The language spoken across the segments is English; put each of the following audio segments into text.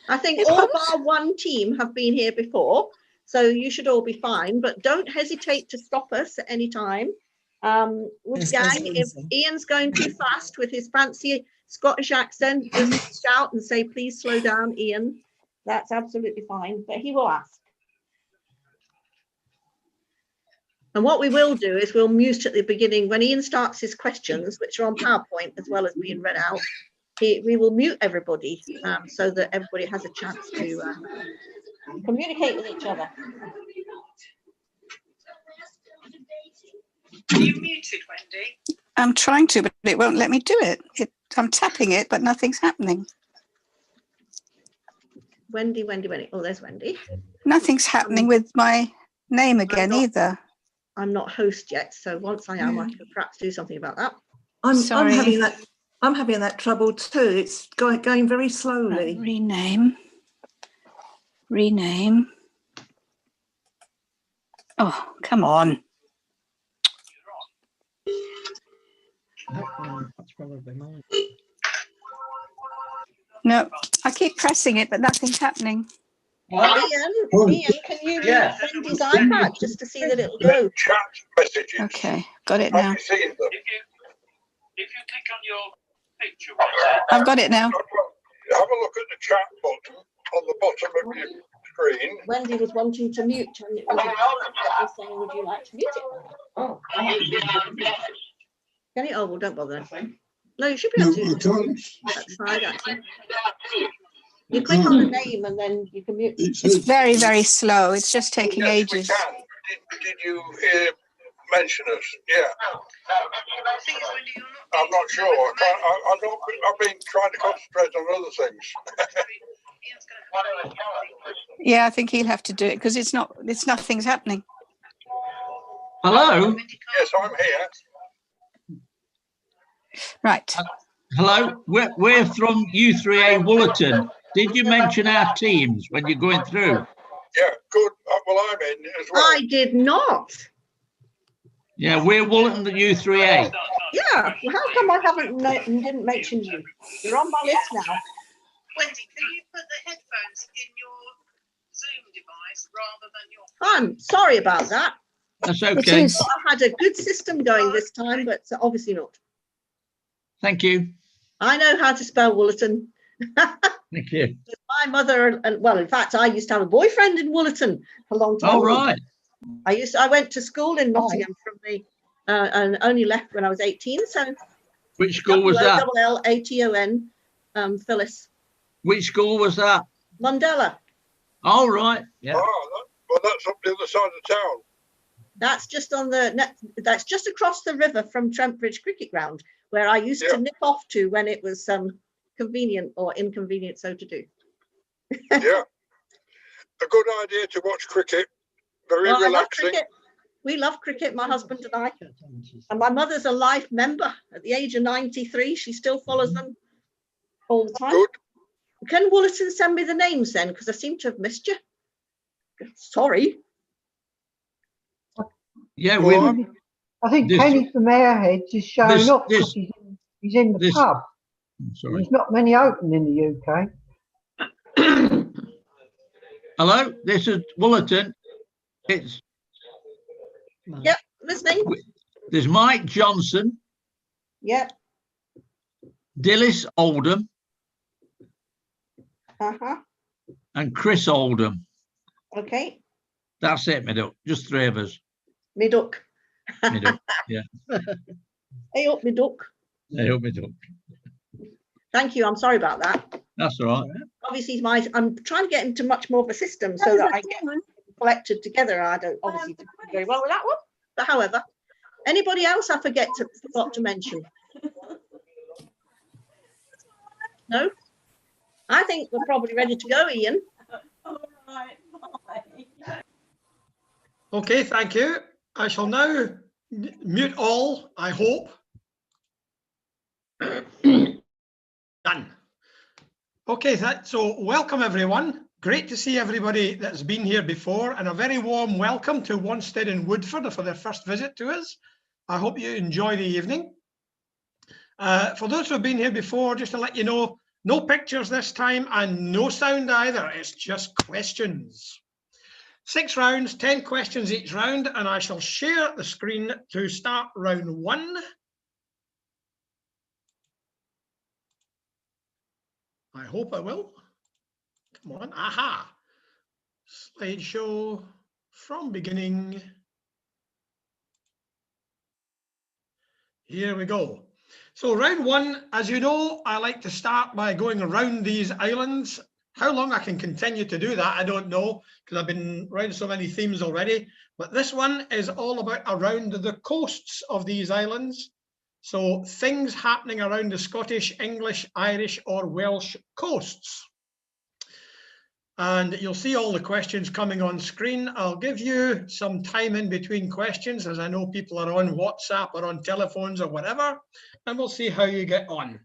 I think all bar one team have been here before, so you should all be fine, but don't hesitate to stop us at any time. Wood gang, if Ian's going too fast with his fancy Scottish accent, just shout and say, please slow down, Ian. That's absolutely fine, but he will ask. And what we will do is we'll mute at the beginning when Ian starts his questions, which are on PowerPoint as well as being read out. We will mute everybody so that everybody has a chance to communicate with each other. Are you muted, Wendy? I'm trying to, but it won't let me do it. I'm tapping it, but nothing's happening. Wendy. Oh, there's Wendy. Nothing's happening with my name again either. I'm not host yet, so once I am, I can perhaps do something about that. I'm having that trouble too. It's going very slowly. Rename. Oh, come on. That's probably mine. No, I keep pressing it, but nothing's happening. Ian, can you use Wendy's iPad just to see that it'll go? Chat messages. Okay, got it now. Have you seen them? If you click on your picture, I've got it now. Have a look at the chat button on the bottom of your screen. Wendy was wanting to mute, and it was saying, would you like to mute it? Oh. Can you? Oh, well, don't bother. No, you should be able to. That's fine, actually. You click on the name and then you can mute. It's very, very slow. It's just taking ages. Did you mention us? Yeah. I'm not sure. I've been trying to concentrate on other things. Yeah, I think he'll have to do it because nothing's happening. Hello. Yes, I'm here. Right. Hello. We're from U3A Woollerton. Did you mention our teams when you're going through? Yeah, good. Well, I'm in as well. I did not. Yeah, we're Woollerton, the U3A. Yeah. Well, how come I didn't mention you? You're on my list now. Wendy, can you put the headphones in your Zoom device rather than your? I'm sorry about that. That's okay. I had a good system going this time, but obviously not. Thank you. I know how to spell Woollerton. Thank you. My mother, and well, in fact, I used to have a boyfriend in Woollerton a long time. Oh, right. I went to school in Nottingham and only left when I was 18. So which school was that? Laton, Phyllis. Which school was that? Mundella. All right. Yeah. Oh, well, that's up the other side of town. That's just that's just across the river from Trent Bridge Cricket Ground, where I used to nip off to when it was convenient or inconvenient so to do. Yeah, a good idea to watch cricket. Very relaxing. We love cricket, my husband and I. And my mother's a life member at the age of 93. She still follows them all the time. Good. Can Woollerton send me the names then? Because I seem to have missed you. Sorry. Yeah, I think Kenny from Airheads is showing up because he's in the pub. There's not many open in the UK. Hello, this is Woollerton. It's yep, listening. There's Mike Johnson. Yep. Dillis Oldham. And Chris Oldham. Okay. That's it, Miduck. Just three of us. Miduck. Miduck, yeah. Hey up, Miduck. Hey up, Miduck. Thank you. I'm sorry about that. That's all right. Obviously, I'm trying to get into much more of a system so that I get collected together. I don't obviously do very well with that one. But however, anybody else I forgot to mention? No? I think we're probably ready to go, Ian. All right, bye. Okay, thank you. I shall now mute all, I hope. Done. Okay, so welcome everyone. Great to see everybody that's been here before, and a very warm welcome to Wanstead and Woodford for their first visit to us. I hope you enjoy the evening. For those who have been here before, just to let you know, No pictures this time and no sound either. It's just questions. 6 rounds, 10 questions each round, and I shall share the screen to start round 1. I hope I will. Come on. Aha. Slideshow from beginning. Here we go. So round 1, as you know, I like to start by going around these islands. How long I can continue to do that, I don't know, because I've been around so many themes already. But this one is all about around the coasts of these islands. So things happening around the Scottish, English, Irish, or Welsh coasts. And you'll see all the questions coming on screen. I'll give you some time in between questions, as I know people are on WhatsApp or on telephones or whatever, and we'll see how you get on.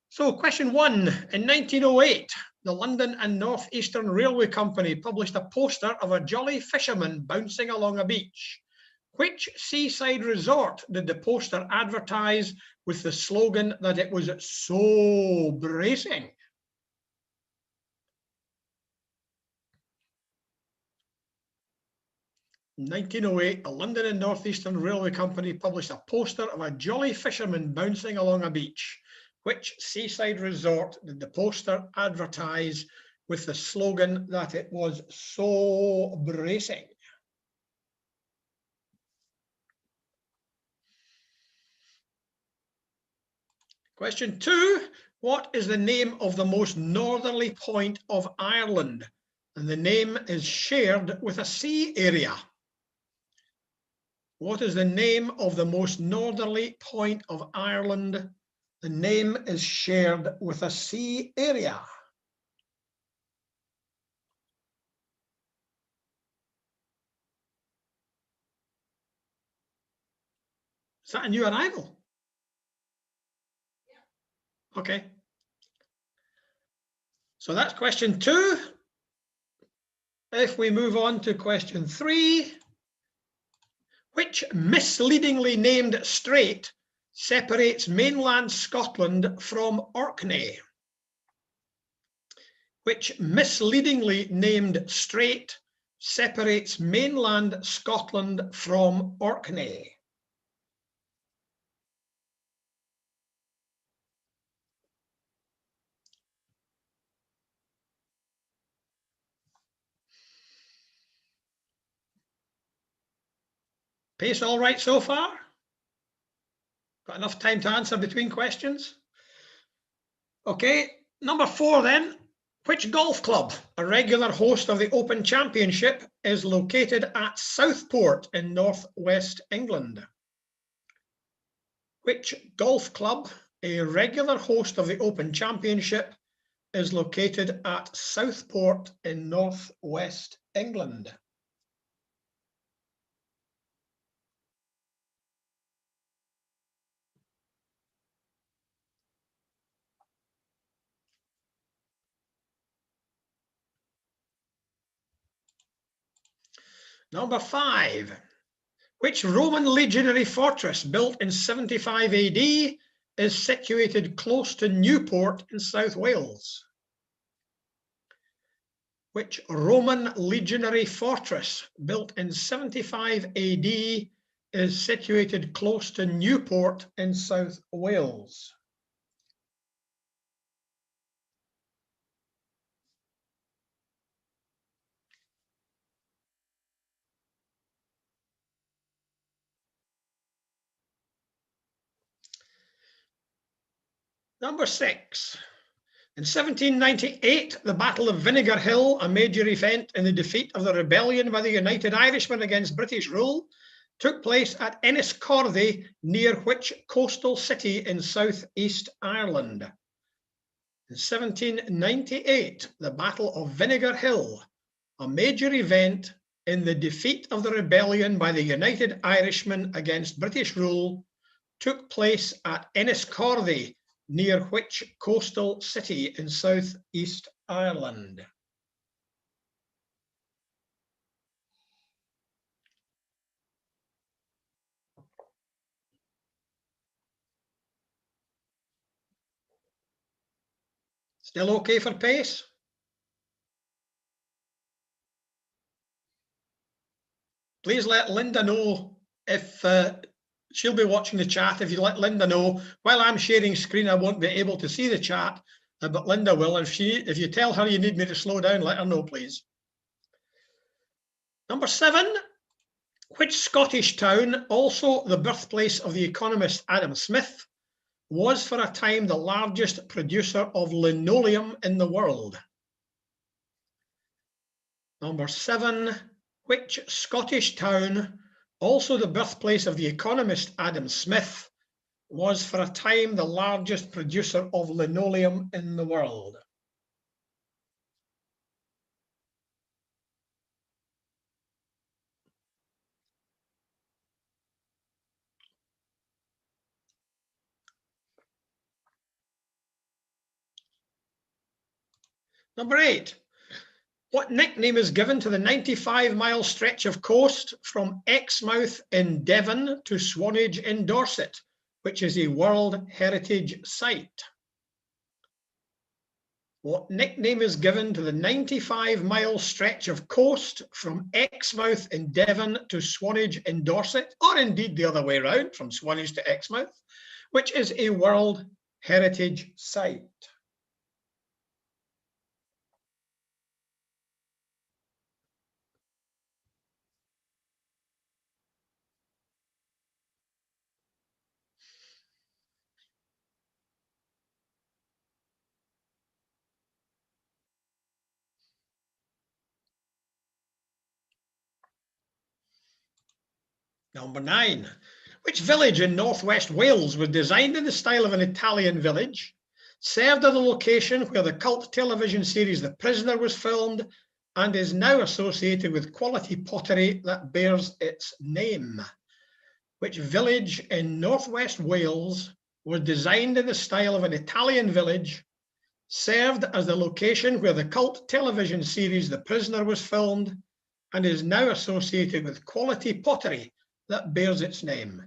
So question 1, in 1908, the London and North Eastern Railway Company published a poster of a jolly fisherman bouncing along a beach. Which seaside resort did the poster advertise with the slogan that it was so bracing? In 1908, the London and North Eastern Railway Company published a poster of a jolly fisherman bouncing along a beach. Which seaside resort did the poster advertise with the slogan that it was so bracing? Question 2, what is the name of the most northerly point of Ireland? And the name is shared with a sea area. What is the name of the most northerly point of Ireland? The name is shared with a sea area. Is that a new arrival? Okay. So that's question 2. If we move on to question 3, which misleadingly named strait separates mainland Scotland from Orkney? Which misleadingly named strait separates mainland Scotland from Orkney? Pace all right so far? Got enough time to answer between questions? Okay, number 4 then. Which golf club, a regular host of the Open Championship, is located at Southport in northwest England? Which golf club, a regular host of the Open Championship, is located at Southport in northwest England? Number 5, which Roman legionary fortress built in 75 AD is situated close to Newport in South Wales? Which Roman legionary fortress built in 75 AD is situated close to Newport in South Wales? Number 6. In 1798, the Battle of Vinegar Hill, a major event in the defeat of the rebellion by the United Irishmen against British rule, took place at Enniscorthy, near which coastal city in southeast Ireland? In 1798, the Battle of Vinegar Hill, a major event in the defeat of the rebellion by the United Irishmen against British rule, took place at Enniscorthy, near which coastal city in southeast Ireland? Still okay for pace? Please let Linda know if she'll be watching the chat. If you let Linda know, while I'm sharing screen, I won't be able to see the chat, but Linda will. If you tell her you need me to slow down, let her know, please. Number 7, which Scottish town, also the birthplace of the economist Adam Smith, was for a time the largest producer of linoleum in the world? Number 7, which Scottish town, also the birthplace of the economist Adam Smith, was for a time the largest producer of linoleum in the world? Number 8, what nickname is given to the 95-mile stretch of coast from Exmouth in Devon to Swanage in Dorset, which is a World Heritage Site? What nickname is given to the 95-mile stretch of coast from Exmouth in Devon to Swanage in Dorset, or indeed the other way around, from Swanage to Exmouth, which is a World Heritage Site? Number 9, which village in northwest Wales was designed in the style of an Italian village, served as a location where the cult television series The Prisoner was filmed, and is now associated with quality pottery that bears its name? Which village in northwest Wales was designed in the style of an Italian village, served as the location where the cult television series The Prisoner was filmed, and is now associated with quality pottery that bears its name?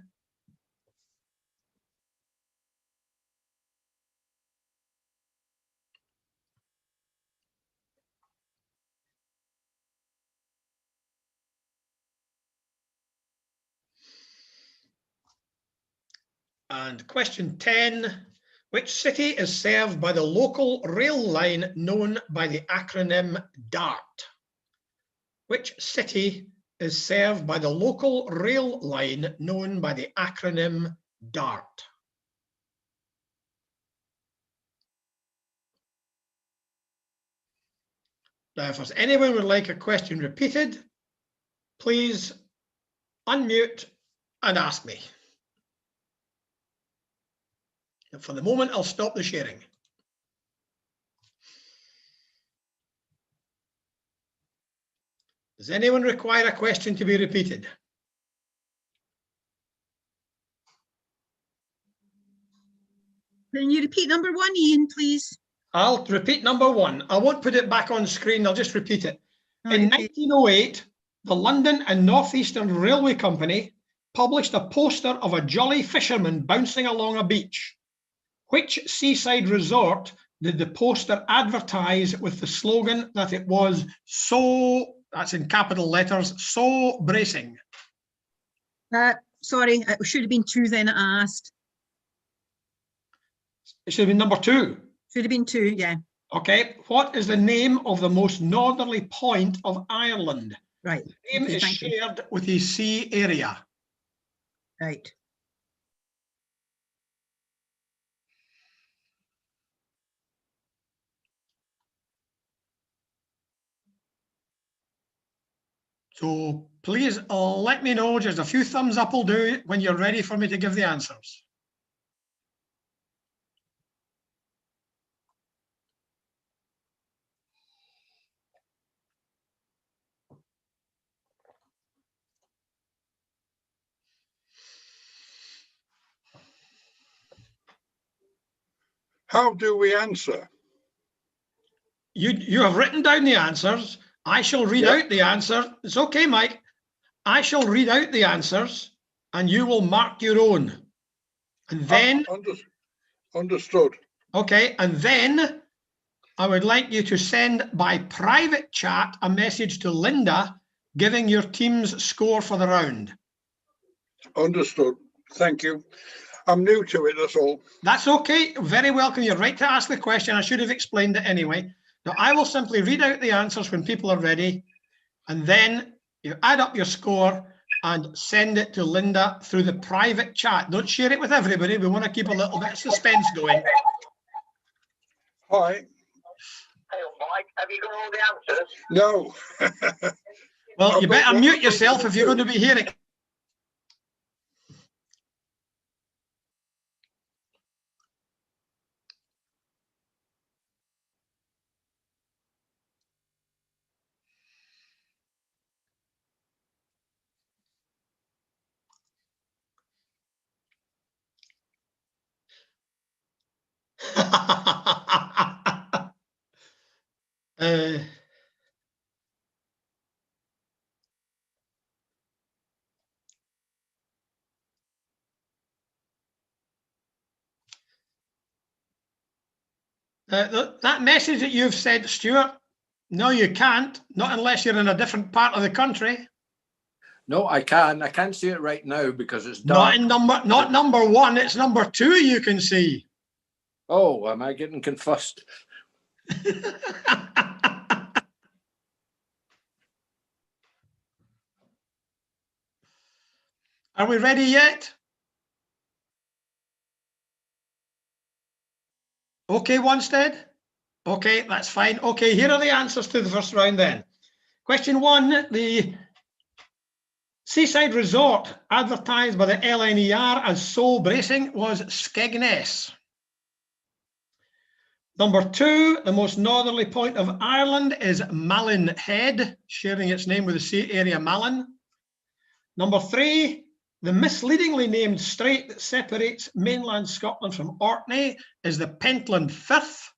And question 10, which city is served by the local rail line known by the acronym DART? Which city is served by the local rail line known by the acronym DART? Now, if anyone would like a question repeated, please unmute and ask me. And for the moment, I'll stop the sharing. Does anyone require a question to be repeated? Can you repeat number 1, Ian, please? I'll repeat number 1. I won't put it back on screen, I'll just repeat it. In 1908, the London and North Eastern Railway Company published a poster of a jolly fisherman bouncing along a beach. Which seaside resort did the poster advertise with the slogan that it was so, that's in capital letters, so bracing? Sorry, it should have been 2 then I asked. It should have been number 2. Should have been 2, yeah. Okay, what is the name of the most northerly point of Ireland? Right. The name is shared with the sea area. Right. So please let me know, just a few thumbs up will do when you're ready for me to give the answers. How do we answer? You have written down the answers. I shall read out the answer. It's okay, Mike. I shall read out the answers and you will mark your own. And then... Understood. Okay, and then I would like you to send by private chat a message to Linda giving your team's score for the round. Understood. Thank you. I'm new to it, that's all. That's okay. Very welcome. You're right to ask the question. I should have explained it anyway. Now, I will simply read out the answers when people are ready, and then you add up your score and send it to Linda through the private chat. Don't share it with everybody. We want to keep a little bit of suspense going. Hi. Hey, Mike, have you got all the answers? No. Well, you better mute yourself if you're going to be hearing. That message that you've sent, Stuart, no, you can't, not unless you're in a different part of the country. No, I can. I can't see it right now because it's dark. Not number one, it's number 2 you can see. Oh, am I getting confused? Are we ready yet? Okay, Wanstead? Okay, that's fine. Okay, here are the answers to the first round then. Question 1, the seaside resort advertised by the LNER as sole bracing was Skegness. Number 2, the most northerly point of Ireland is Malin Head, sharing its name with the sea area Malin. Number 3, the misleadingly named strait that separates mainland Scotland from Orkney is the Pentland Firth.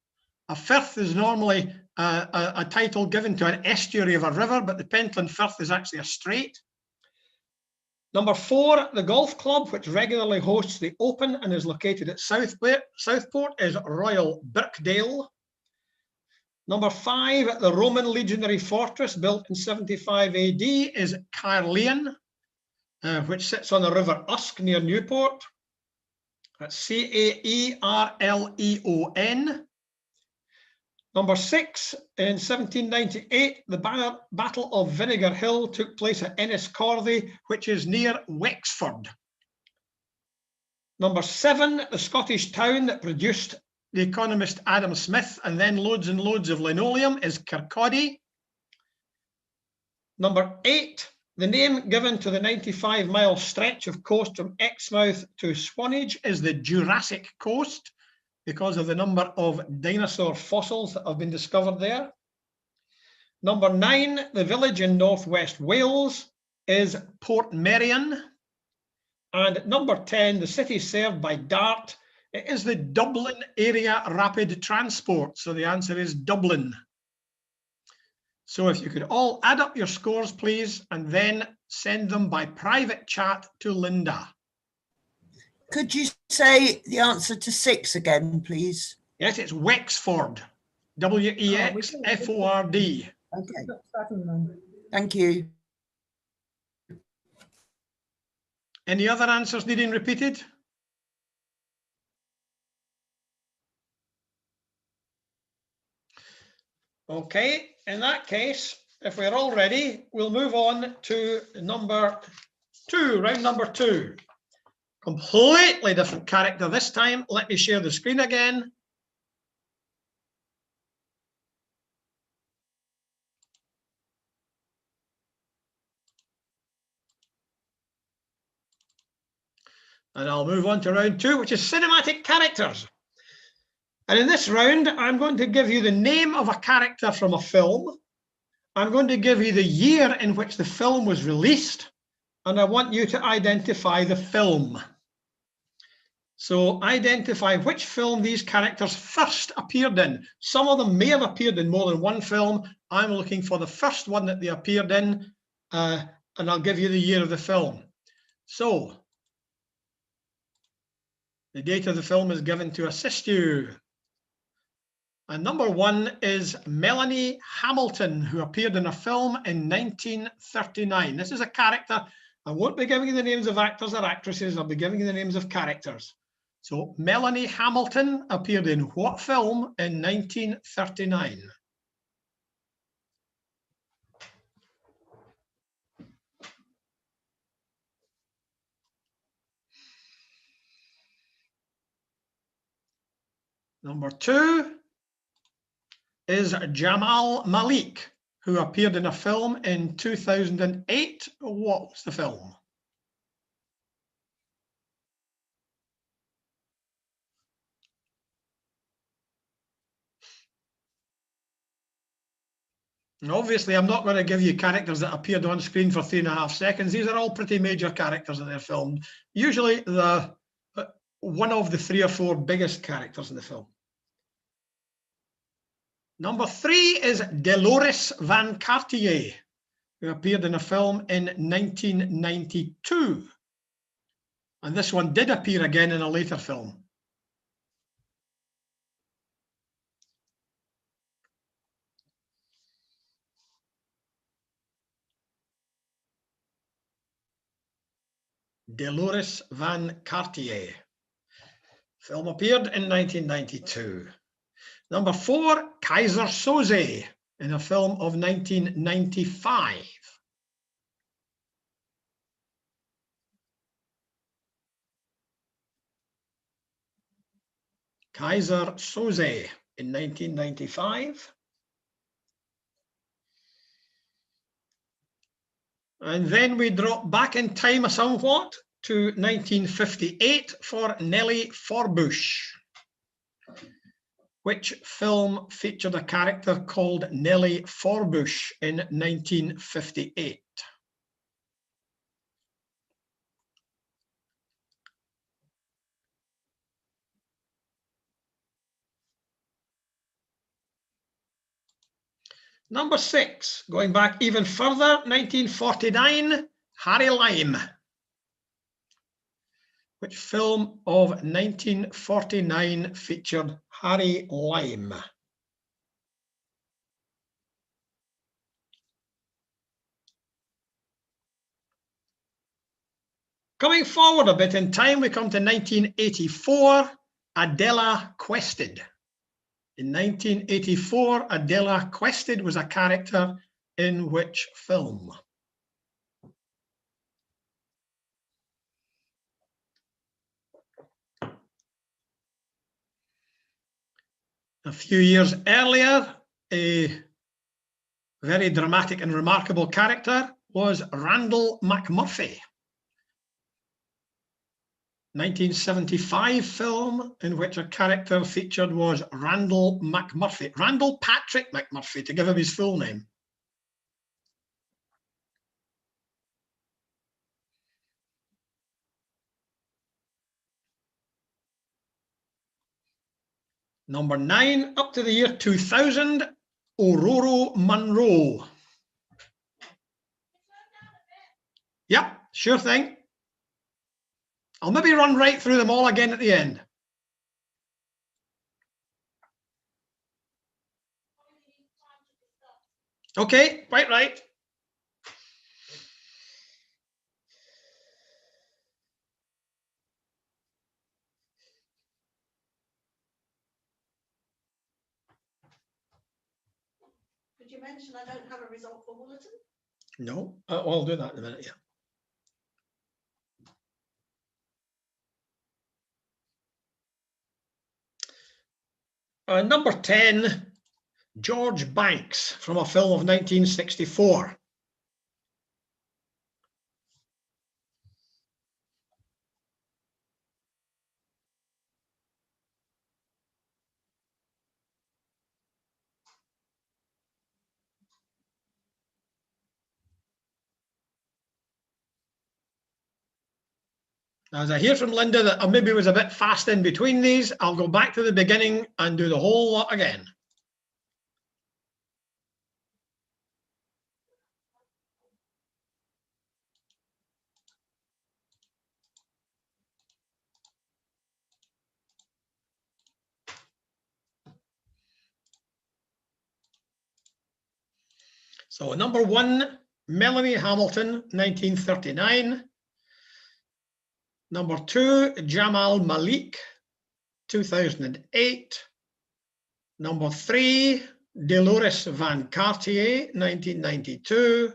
A firth is normally a title given to an estuary of a river, but the Pentland Firth is actually a strait. Number 4, the golf club, which regularly hosts the Open and is located at Southport, is Royal Birkdale. Number 5, the Roman legionary fortress built in 75 AD is Caerleon, which sits on the River Usk near Newport. That's Caerleon. Number 6, in 1798, the Battle of Vinegar Hill took place at Enniscorthy, which is near Wexford. Number 7, the Scottish town that produced the economist Adam Smith and then loads and loads of linoleum is Kirkcaldy. Number 8, the name given to the 95-mile stretch of coast from Exmouth to Swanage is the Jurassic Coast, because of the number of dinosaur fossils that have been discovered there. Number 9, the village in northwest Wales is Portmeirion. And number 10, the city served by DART, it is the Dublin Area Rapid Transport. So the answer is Dublin. So if you could all add up your scores, please, and then send them by private chat to Linda. Could you say the answer to 6 again, please? Yes, it's Wexford. W-E-X-F-O-R-D. Okay. Thank you. Any other answers needing repeated? Okay, in that case, if we're all ready, we'll move on to number 2, round number 2. Completely different character this time. Let me share the screen again. And I'll move on to round 2, which is cinematic characters. And in this round, I'm going to give you the name of a character from a film. I'm going to give you the year in which the film was released, and I want you to identify the film. So identify which film these characters first appeared in. Some of them may have appeared in more than one film. I'm looking for the first one that they appeared in, and I'll give you the year of the film. So the date of the film is given to assist you. And number 1 is Melanie Hamilton, who appeared in a film in 1939. This is a character. I won't be giving you the names of actors or actresses. I'll be giving you the names of characters. So Melanie Hamilton appeared in what film in 1939? Number 2 is Jamal Malik, who appeared in a film in 2008. What was the film? And obviously, I'm not going to give you characters that appeared on screen for 3.5 seconds. These are all pretty major characters that they're filmed. Usually one of the 3 or 4 biggest characters in the film. Number 3 is Dolores Van Cartier, who appeared in a film in 1992. And this one did appear again in a later film. Dolores Van Cartier. Film appeared in 1992. Number 4, Kaiser Soze, in a film of 1995. Kaiser Soze in 1995. And then we drop back in time somewhat to 1958 for Nellie Forbush. Which film featured a character called Nellie Forbush in 1958? Number 6, going back even further, 1949, Harry Lime. Which film of 1949 featured Harry Lime? Coming forward a bit in time, we come to 1984, Adela Quested. In 1984, Adela Quested was a character in which film? A few years earlier, a very dramatic and remarkable character was Randall McMurphy. 1975 film in which a character featured was Randall McMurphy. Randall Patrick McMurphy, to give him his full name. Number 9, up to the year 2000, Ororo Munroe. Yep, sure thing. I'll maybe run right through them all again at the end. Okay, quite right. Did you mention I don't have a result for Woollerton? No, I'll do that in a minute, yeah. Number 10, George Banks, from a film of 1964. As I hear from Linda that I maybe was a bit fast in between these, I'll go back to the beginning and do the whole lot again. So number 1, Melanie Hamilton, 1939. Number 2, Jamal Malik, 2008. Number 3, Dolores Van Cartier, 1992.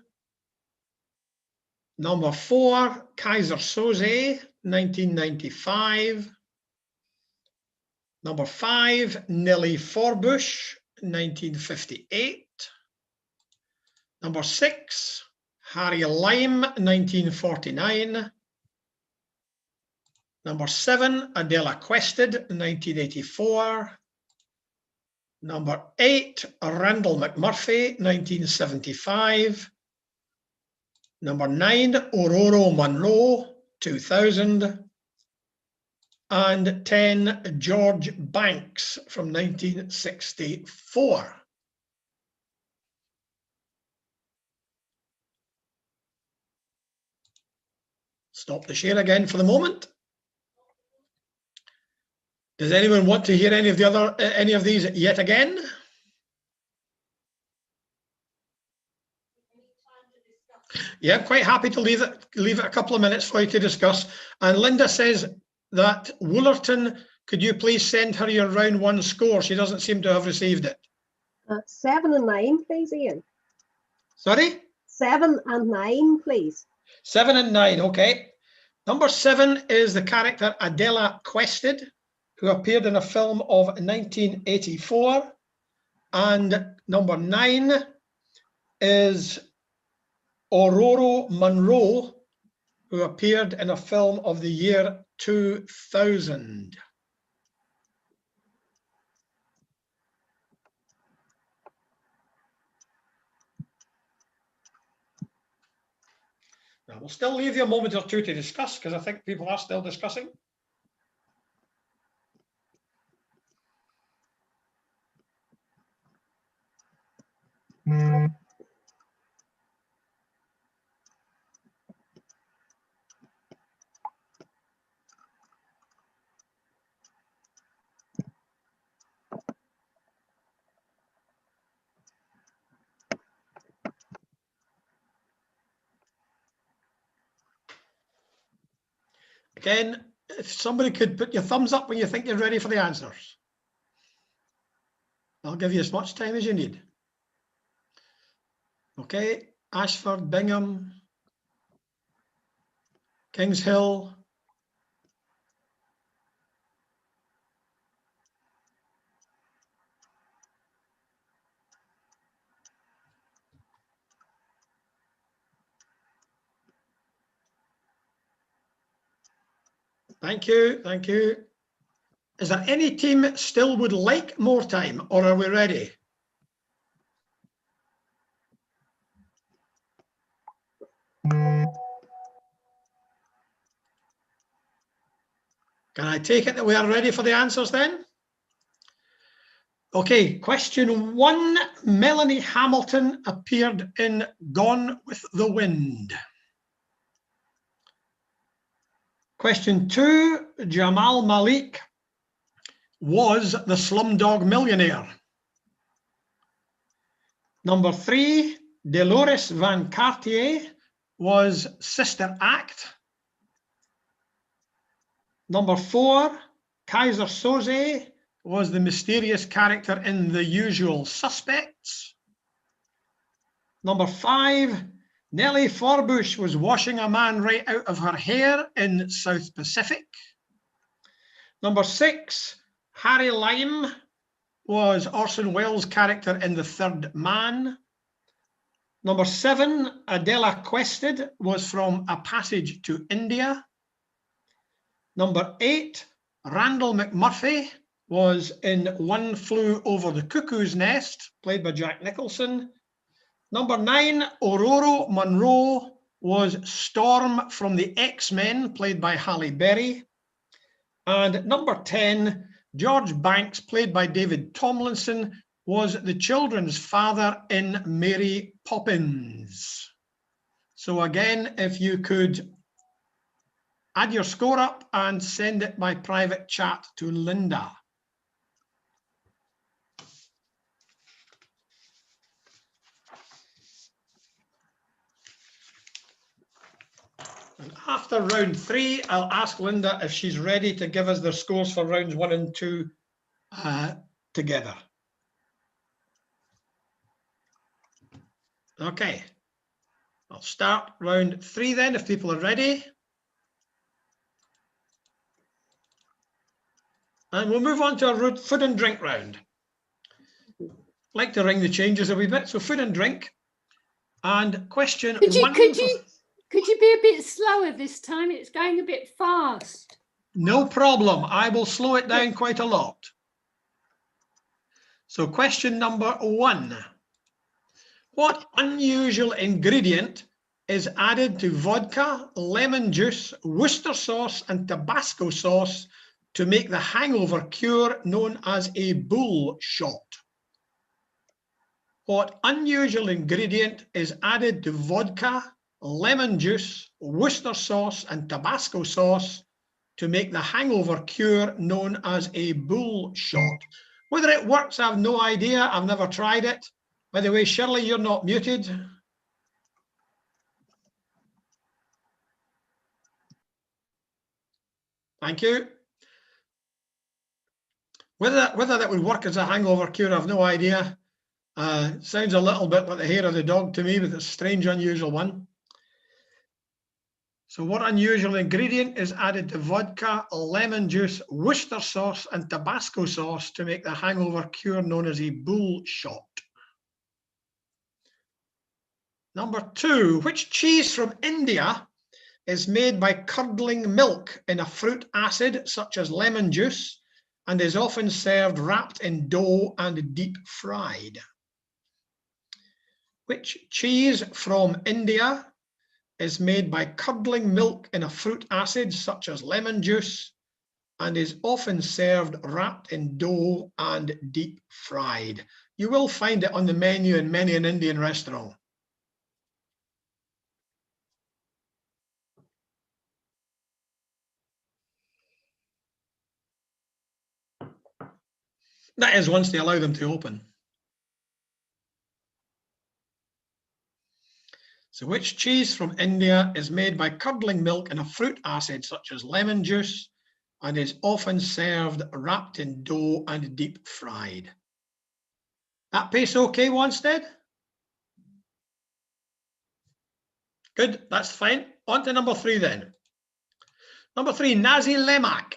Number 4, Kaiser Soze, 1995. Number 5, Nellie Forbush, 1958. Number 6, Harry Lime, 1949. Number 7, Adela Quested, 1984. Number 8, Randall McMurphy, 1975. Number 9, Aurora Monroe, 2000. And 10, George Banks from 1964. Stop the share again for the moment. Does anyone want to hear any of these yet again? Yeah, I'm quite happy to leave it a couple of minutes for you to discuss. And Linda says that Woolerton, could you please send her your round 1 score? She doesn't seem to have received it. 7 and 9, please, Ian. Sorry? 7 and 9, please. 7 and 9, okay. Number 7 is the character Adela Quested, who appeared in a film of 1984. And number 9 is Aurora Monroe, who appeared in a film of the year 2000. Now, we'll still leave you a moment or two to discuss, because I think people are still discussing. Again, if somebody could put your thumbs up when you think you're ready for the answers. I'll give you as much time as you need. Okay, Ashford, Bingham, Kings Hill. Thank you, thank you. Is there any team that still would like more time, or are we ready? Can I take it that we are ready for the answers then? Okay, question 1, Melanie Hamilton appeared in Gone with the Wind. Question 2, Jamal Malik was the Slumdog Millionaire. Number 3, Dolores Van Cartier was Sister Act. Number 4, Kaiser Soze was the mysterious character in The Usual Suspects. Number 5, Nellie Forbush was washing a man right out of her hair in South Pacific. Number 6, Harry Lime was Orson Welles' character in The Third Man. Number 7, Adela Quested was from A Passage to India. Number 8, Randall McMurphy was in One Flew Over the Cuckoo's Nest, played by Jack Nicholson. Number 9, Aurora Monroe was Storm from the X-Men, played by Halle Berry. And number 10, George Banks, played by David Tomlinson, was the children's father in Mary Poppins. So again, if you could add your score up and send it by private chat to Linda. And after round 3, I'll ask Linda if she's ready to give us their scores for rounds 1 and 2 together. Okay, I'll start round 3 then, if people are ready. And we'll move on to our food and drink round. I'd like to ring the changes a wee bit. So food and drink. And question could you, 1. Could you be a bit slower this time? It's going a bit fast. No problem. I will slow it down quite a lot. So question number 1. What unusual ingredient is added to vodka, lemon juice, Worcester sauce and Tabasco sauce to make the hangover cure known as a bull shot? What unusual ingredient is added to vodka, lemon juice, Worcester sauce and Tabasco sauce to make the hangover cure known as a bull shot? Whether it works, I have no idea. I've never tried it. By the way, Shirley, you're not muted. Thank you. Whether that would work as a hangover cure, I have no idea. Sounds a little bit like the hair of the dog to me, but it's a strange, unusual one. So what unusual ingredient is added to vodka, lemon juice, Worcester sauce and Tabasco sauce to make the hangover cure known as a bull shot? Number 2, which cheese from India is made by curdling milk in a fruit acid such as lemon juice and is often served wrapped in dough and deep fried? Which cheese from India is made by curdling milk in a fruit acid such as lemon juice and is often served wrapped in dough and deep fried? You will find it on the menu in many an Indian restaurant. That is, once they allow them to open. So which cheese from India is made by curdling milk in a fruit acid such as lemon juice and is often served wrapped in dough and deep fried? That pace okay, Wanstead? Good, that's fine. On to number 3 then. Number 3, Nasi Lemak,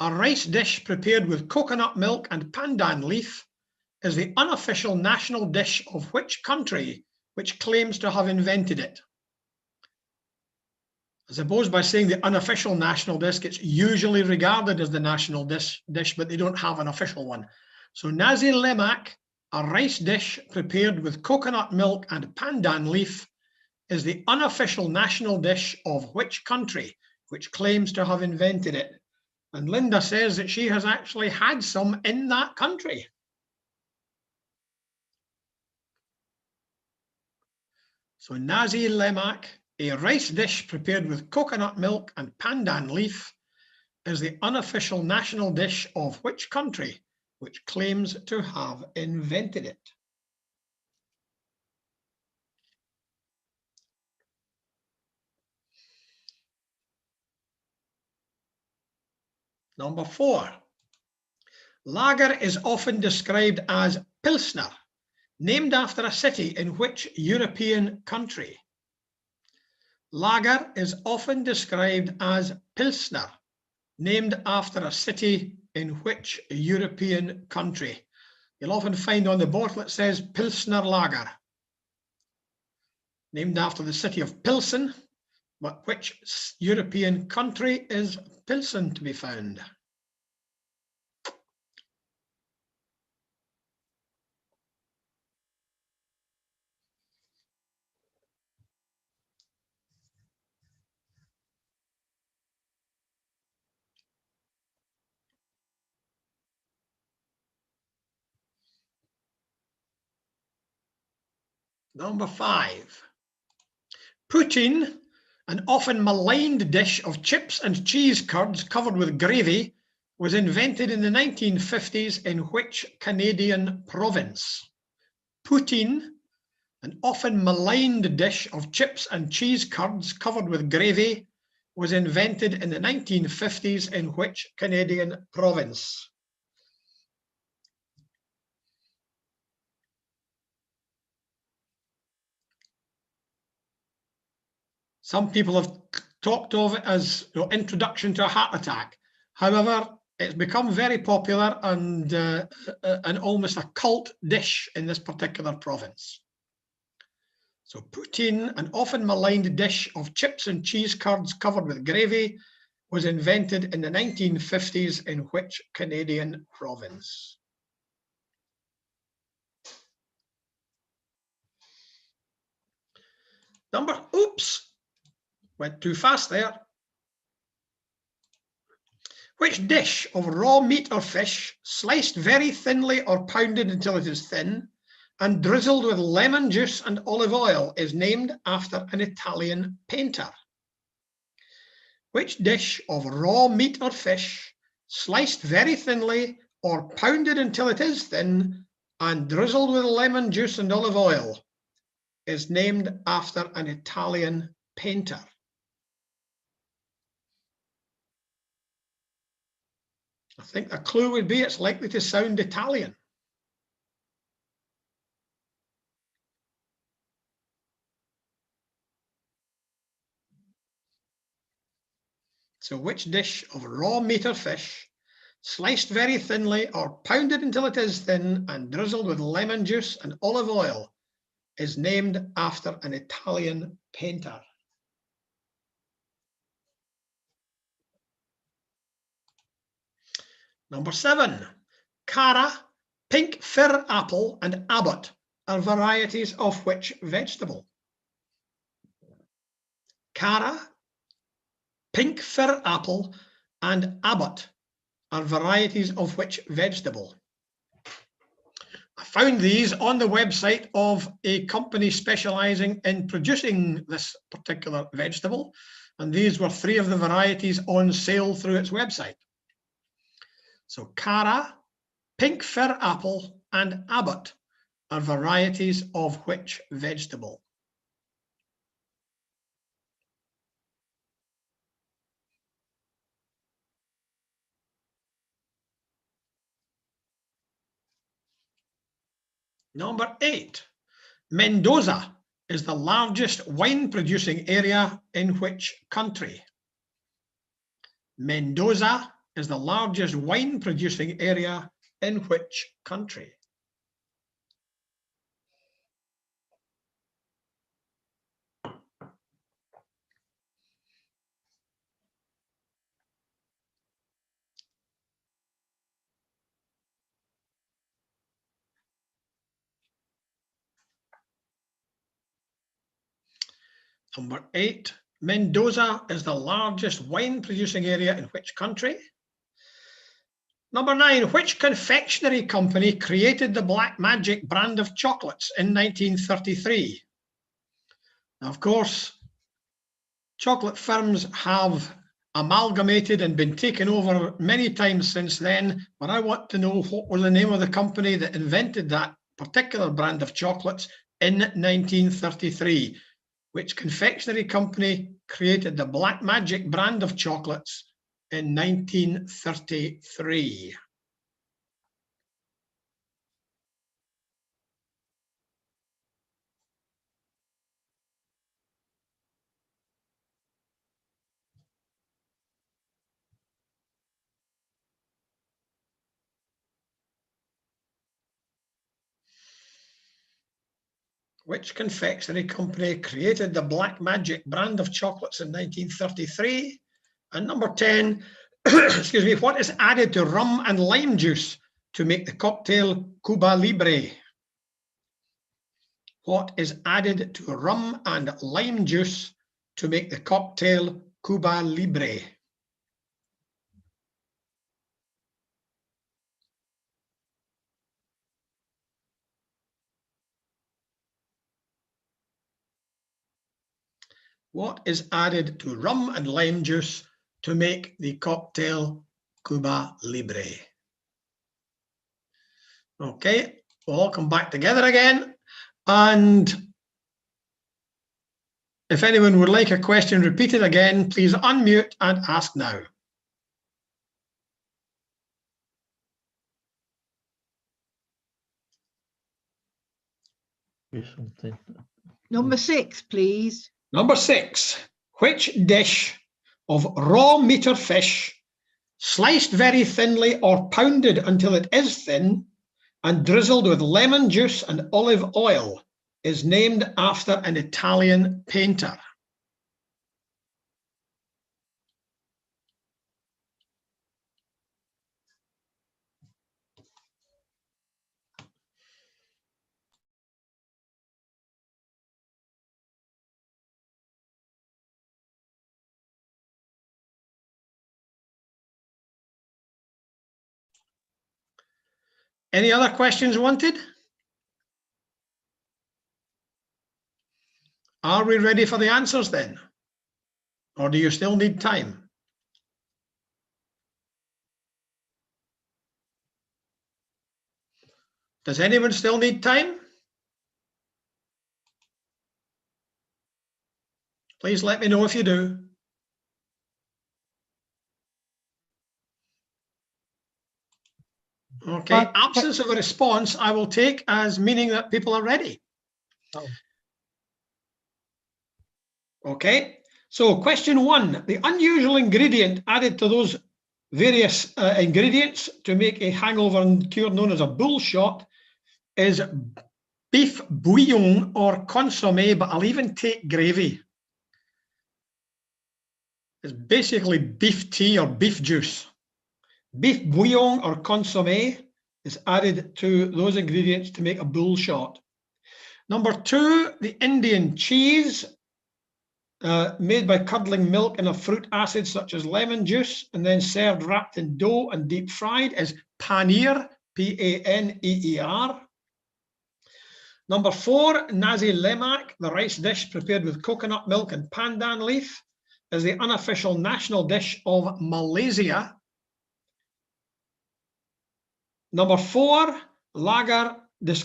a rice dish prepared with coconut milk and pandan leaf, is the unofficial national dish of which country which claims to have invented it? I suppose by saying the unofficial national dish, it's usually regarded as the national dish, but they don't have an official one. So Nasi Lemak, a rice dish prepared with coconut milk and pandan leaf, is the unofficial national dish of which country which claims to have invented it? And Linda says that she has actually had some in that country. So Nasi Lemak, a rice dish prepared with coconut milk and pandan leaf, is the unofficial national dish of which country which claims to have invented it? Number 4, lager is often described as Pilsner, named after a city in which European country? Lager is often described as Pilsner, named after a city in which European country? You'll often find on the bottle it says Pilsner Lager, named after the city of Pilsen, but which European country is Pilsen to be found? Number 5, poutine, an often maligned dish of chips and cheese curds covered with gravy, was invented in the 1950s in which Canadian province? Poutine, an often maligned dish of chips and cheese curds covered with gravy, was invented in the 1950s in which Canadian province? Some people have talked of it as introduction to a heart attack. However, it's become very popular and almost a cult dish in this particular province. So poutine, an often maligned dish of chips and cheese curds covered with gravy, was invented in the 1950s in which Canadian province? Oops, went too fast there. Which dish of raw meat or fish, sliced very thinly or pounded until it is thin, and drizzled with lemon juice and olive oil, is named after an Italian painter? Which dish of raw meat or fish, sliced very thinly or pounded until it is thin, and drizzled with lemon juice and olive oil, is named after an Italian painter? I think a clue would be it's likely to sound Italian. So which dish of raw meat or fish, sliced very thinly or pounded until it is thin and drizzled with lemon juice and olive oil, is named after an Italian painter? Number 7, Cara, pink fir apple, and Abbott are varieties of which vegetable? Cara, pink fir apple, and Abbott are varieties of which vegetable? I found these on the website of a company specializing in producing this particular vegetable, and these were 3 of the varieties on sale through its website. So Cara, pink fir apple, and Abbott are varieties of which vegetable? Number 8, Mendoza is the largest wine producing area in which country? Mendoza is the largest wine producing area in which country? Number 8, Mendoza is the largest wine producing area in which country? Number 9, which confectionery company created the Black Magic brand of chocolates in 1933? Now, of course, chocolate firms have amalgamated and been taken over many times since then, but I want to know what was the name of the company that invented that particular brand of chocolates in 1933. Which confectionery company created the Black Magic brand of chocolates in 1933? Which confectionery company created the Black Magic brand of chocolates in 1933? And number 10, excuse me, what is added to rum and lime juice to make the cocktail Cuba Libre? What is added to rum and lime juice to make the cocktail Cuba Libre? What is added to rum and lime juice to make the cocktail Cuba Libre? Okay, we'll all come back together again. And If anyone would like a question repeated again, please unmute and ask now. Number 6, please. Number 6. Which dish of raw meat or fish, sliced very thinly or pounded until it is thin and drizzled with lemon juice and olive oil, is named after an Italian painter? Any other questions wanted? Are we ready for the answers then? Or do you still need time? Does anyone still need time? Please let me know if you do. Okay, absence of a response I will take as meaning that people are ready. Oh. Okay, so question 1, the unusual ingredient added to those various ingredients to make a hangover cure known as a bull shot is beef bouillon or consommé, but I'll even take gravy. It's basically beef tea or beef juice. Beef bouillon or consommé is added to those ingredients to make a bull shot. Number 2, the Indian cheese made by curdling milk in a fruit acid such as lemon juice and then served wrapped in dough and deep fried is paneer, P-A-N-E-E-R. Number 4, nasi lemak, the rice dish prepared with coconut milk and pandan leaf, is the unofficial national dish of Malaysia. Number 4, lager is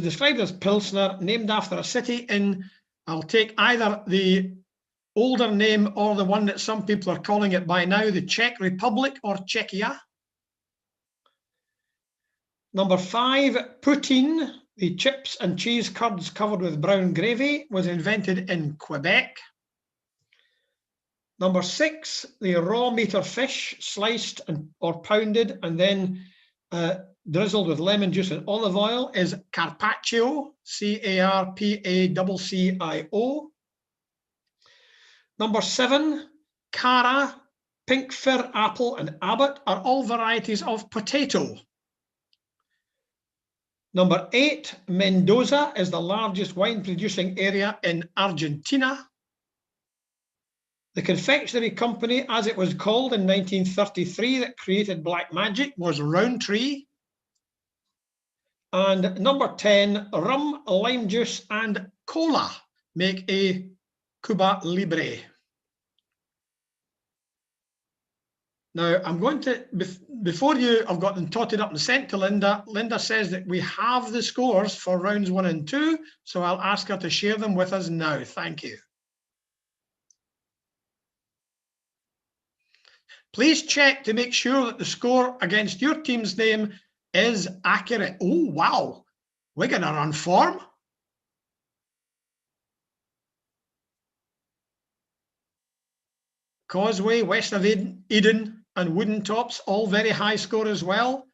described as Pilsner, named after a city in, I'll take either the older name or the one that some people are calling it by now, the Czech Republic or Czechia. Number 5, poutine, the chips and cheese curds covered with brown gravy, was invented in Quebec. Number 6, the raw meat or fish, sliced or pounded and then drizzled with lemon juice and olive oil, is carpaccio, C-A-R-P-A-C-C-I-O. Number 7, cara, pink fir apple and Abbott are all varieties of potato. Number 8, Mendoza is the largest wine producing area in Argentina. The confectionery company, as it was called in 1933, that created Black Magic was Rowntree. And number 10, rum, lime juice and cola make a Cuba Libre. Now, I'm going to, before I've got them totted up and sent to Linda. Linda says that we have the scores for rounds 1 and 2, so I'll ask her to share them with us now. Thank you. Please check to make sure that the score against your team's name is accurate. Oh, wow. We're going to run form. Causeway, West of Eden and Wooden Tops, all very high score as well.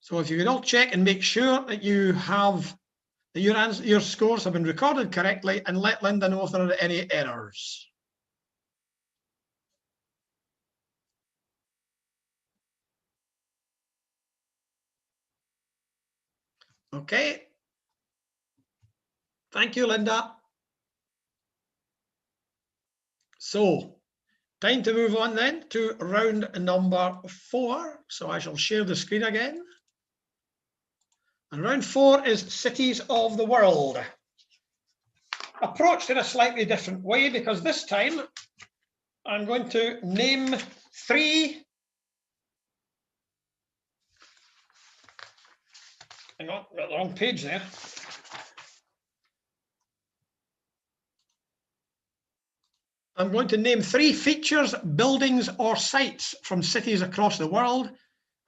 So if you could all check and make sure that you have that your scores have been recorded correctly, and let Linda know if there are any errors. Okay. Thank you, Linda. So, time to move on then to round number 4. So I shall share the screen again. And round 4 is cities of the world. Approached in a slightly different way, because this time I'm going to name 3. Hang on, got the wrong page there. I'm going to name 3 features, buildings or sites from cities across the world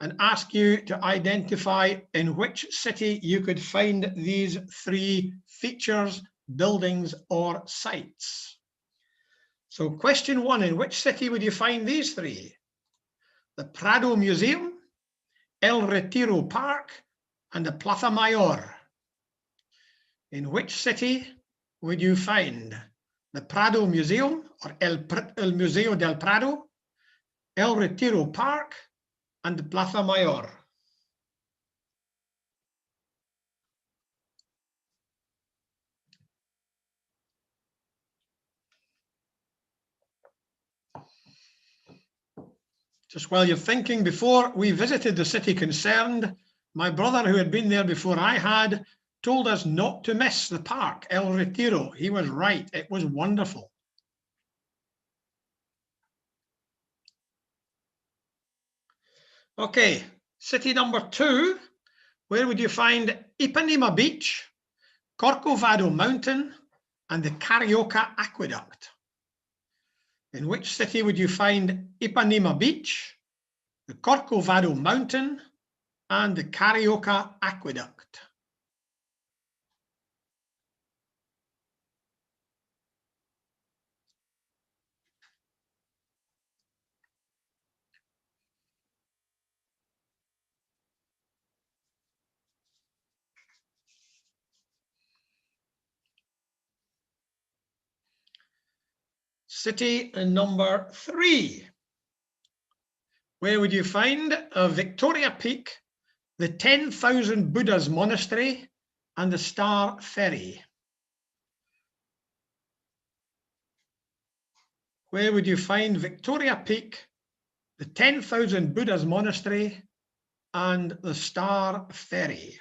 and ask you to identify in which city you could find these 3 features, buildings or sites. So question 1, in which city would you find these 3? The Prado Museum, El Retiro Park and the Plaza Mayor. In which city would you find the Prado Museum or El Museo del Prado, El Retiro Park, and the Plaza Mayor? Just while you're thinking, before we visited the city concerned, my brother, who had been there before I had, told us not to miss the park, El Retiro. He was right, it was wonderful. Okay, city number 2, where would you find Ipanema Beach, Corcovado Mountain, and the Carioca Aqueduct? In which city would you find Ipanema Beach, the Corcovado Mountain, and the Carioca Aqueduct? City number 3. Where would you find Victoria Peak, the 10,000 Buddhas Monastery, and the Star Ferry? Where would you find Victoria Peak, the 10,000 Buddhas Monastery, and the Star Ferry?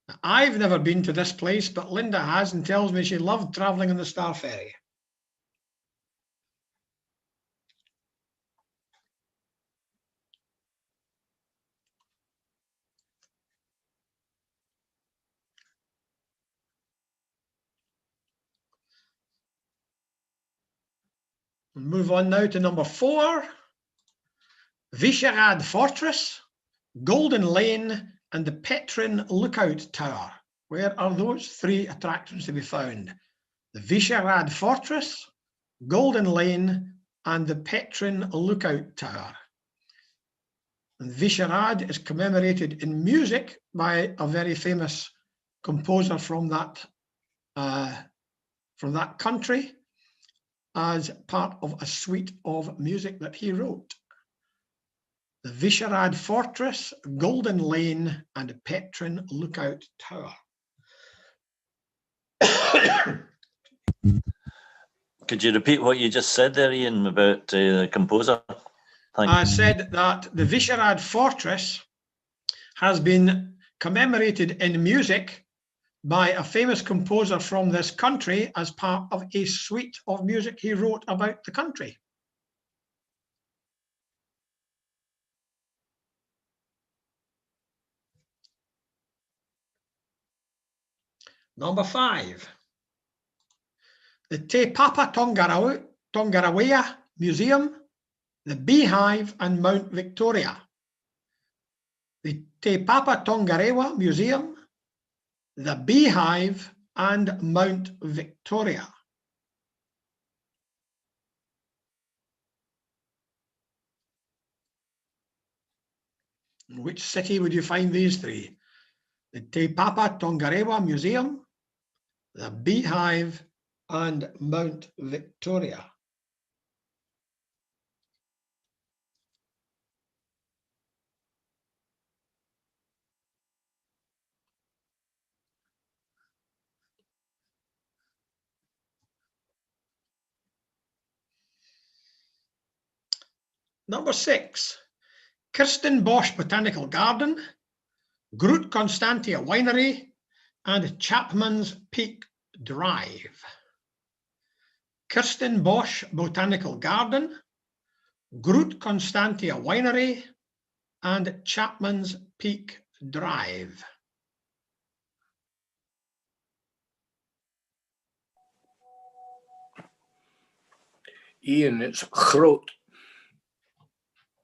Now, I've never been to this place, but Linda has and tells me she loved traveling on the Star Ferry. We'll move on now to number 4, Vyšehrad Fortress, Golden Lane, and the Petrin Lookout Tower. Where are those 3 attractions to be found? The Vyšehrad Fortress, Golden Lane, and the Petrin Lookout Tower. And Vyšehrad is commemorated in music by a very famous composer from that country, as part of a suite of music that he wrote. The Vyšehrad Fortress, Golden Lane, and Petrin Lookout Tower. Could you repeat what you just said there, Ian, about the composer? I said that the Vyšehrad Fortress has been commemorated in music by a famous composer from this country as part of a suite of music he wrote about the country. Number 5, the Te Papa Tongarewa Museum, the Beehive, and Mount Victoria. The Te Papa Tongarewa Museum, the Beehive, and Mount Victoria. In which city would you find these 3? The Te Papa Tongarewa Museum, the Beehive, and Mount Victoria. Number 6, Kirsten Bosch Botanical Garden, Groot Constantia Winery, and Chapman's Peak Drive. Kirsten Bosch Botanical Garden, Groot Constantia Winery, and Chapman's Peak Drive. Ian, it's Groot.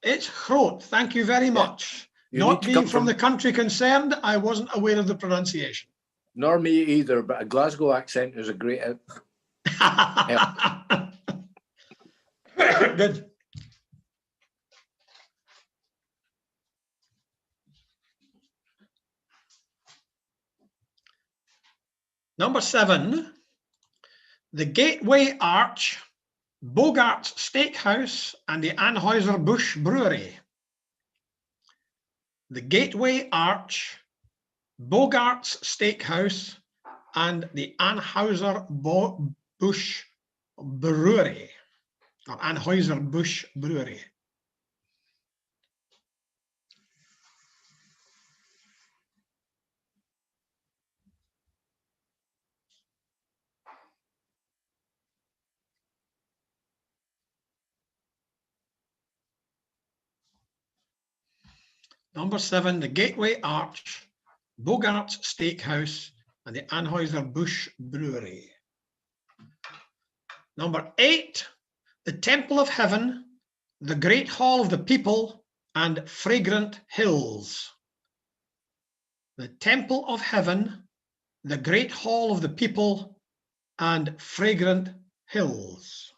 It's Groot. Thank you very much. Not being from the country concerned, I wasn't aware of the pronunciation. Nor me either, but a Glasgow accent is a great help. Good. Number 7, the Gateway Arch, Bogart's Steakhouse, and the Anheuser-Busch Brewery. The Gateway Arch, Bogart's Steakhouse, and the Anheuser-Busch Brewery, or Anheuser-Busch Brewery. Number 7, the Gateway Arch, Bogart's Steakhouse, and the Anheuser-Busch Brewery. Number 8, the Temple of Heaven, the Great Hall of the People, and Fragrant Hills. The Temple of Heaven, the Great Hall of the People, and Fragrant Hills.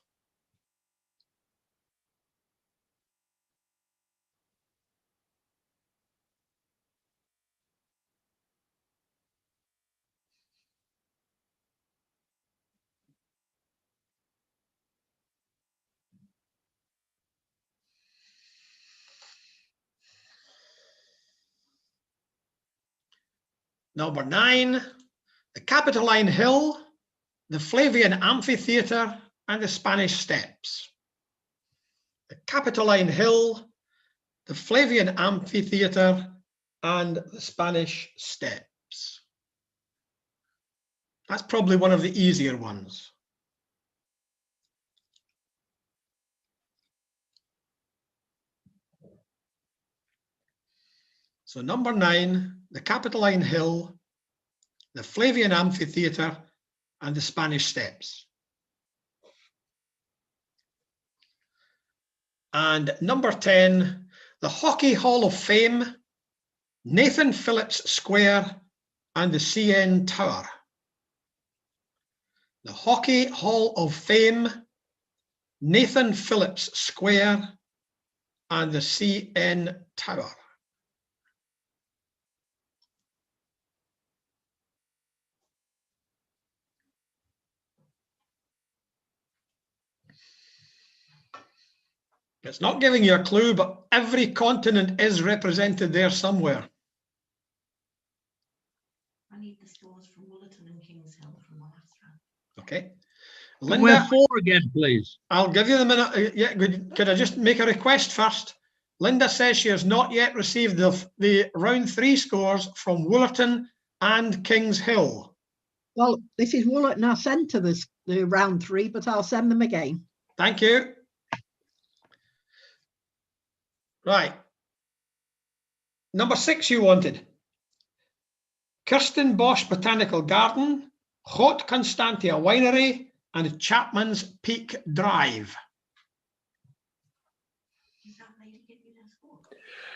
Number 9, the Capitoline Hill, the Flavian Amphitheatre, and the Spanish Steps. The Capitoline Hill, the Flavian Amphitheatre, and the Spanish Steps. That's probably one of the easier ones. So number 9, the Capitoline Hill, the Flavian Amphitheatre, and the Spanish Steps. And number 10, the Hockey Hall of Fame, Nathan Phillips Square, and the CN Tower. The Hockey Hall of Fame, Nathan Phillips Square, and the CN Tower. It's not giving you a clue, but every continent is represented there somewhere. I need the scores from Woollerton and Kings Hill from my last round. Okay. Linda, we're 4 again, please. I'll give you the minute. Yeah, could I just make a request first? Linda says she has not yet received the round 3 scores from Woollerton and Kings Hill. Well, this is Woollerton. I sent to the round 3, but I'll send them again. Thank you. Right. Number 6 you wanted. Kirsten Bosch Botanical Garden, Groot Constantia Winery, and Chapman's Peak Drive.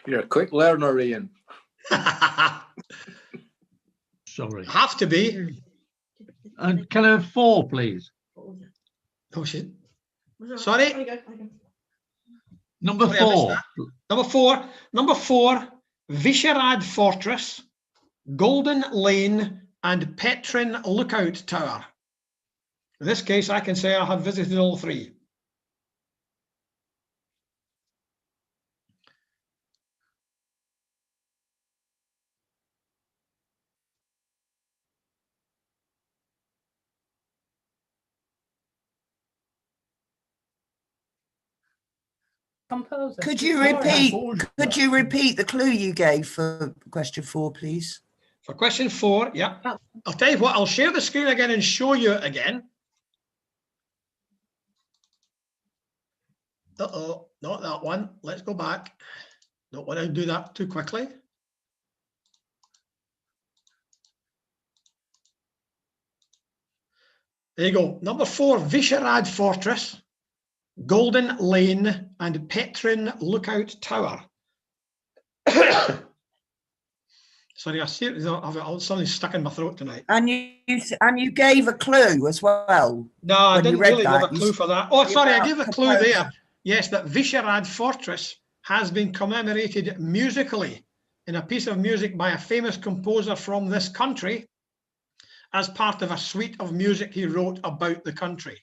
You're a quick learner, Ian. Sorry. Have to be. And can I have 4, please? Oh, shit. Sorry? Number 4. Number 4, Vyšehrad Fortress, Golden Lane, and Petrin Lookout Tower. In this case, I can say I have visited all 3. Composer. Could you repeat the clue you gave for question 4, please? For question 4, yeah. I'll tell you what, I'll share the screen again and show you it again. Uh-oh, not that one. Let's go back. Don't want to do that too quickly. There you go. Number 4, Vyšehrad Fortress, Golden Lane, and Petrin Lookout Tower. Sorry, I see it. I've something stuck in my throat tonight. And you gave a clue as well. No, I didn't really give a clue for that. Oh, sorry, I gave a clue there. Yes, that Vyšehrad Fortress has been commemorated musically in a piece of music by a famous composer from this country as part of a suite of music he wrote about the country.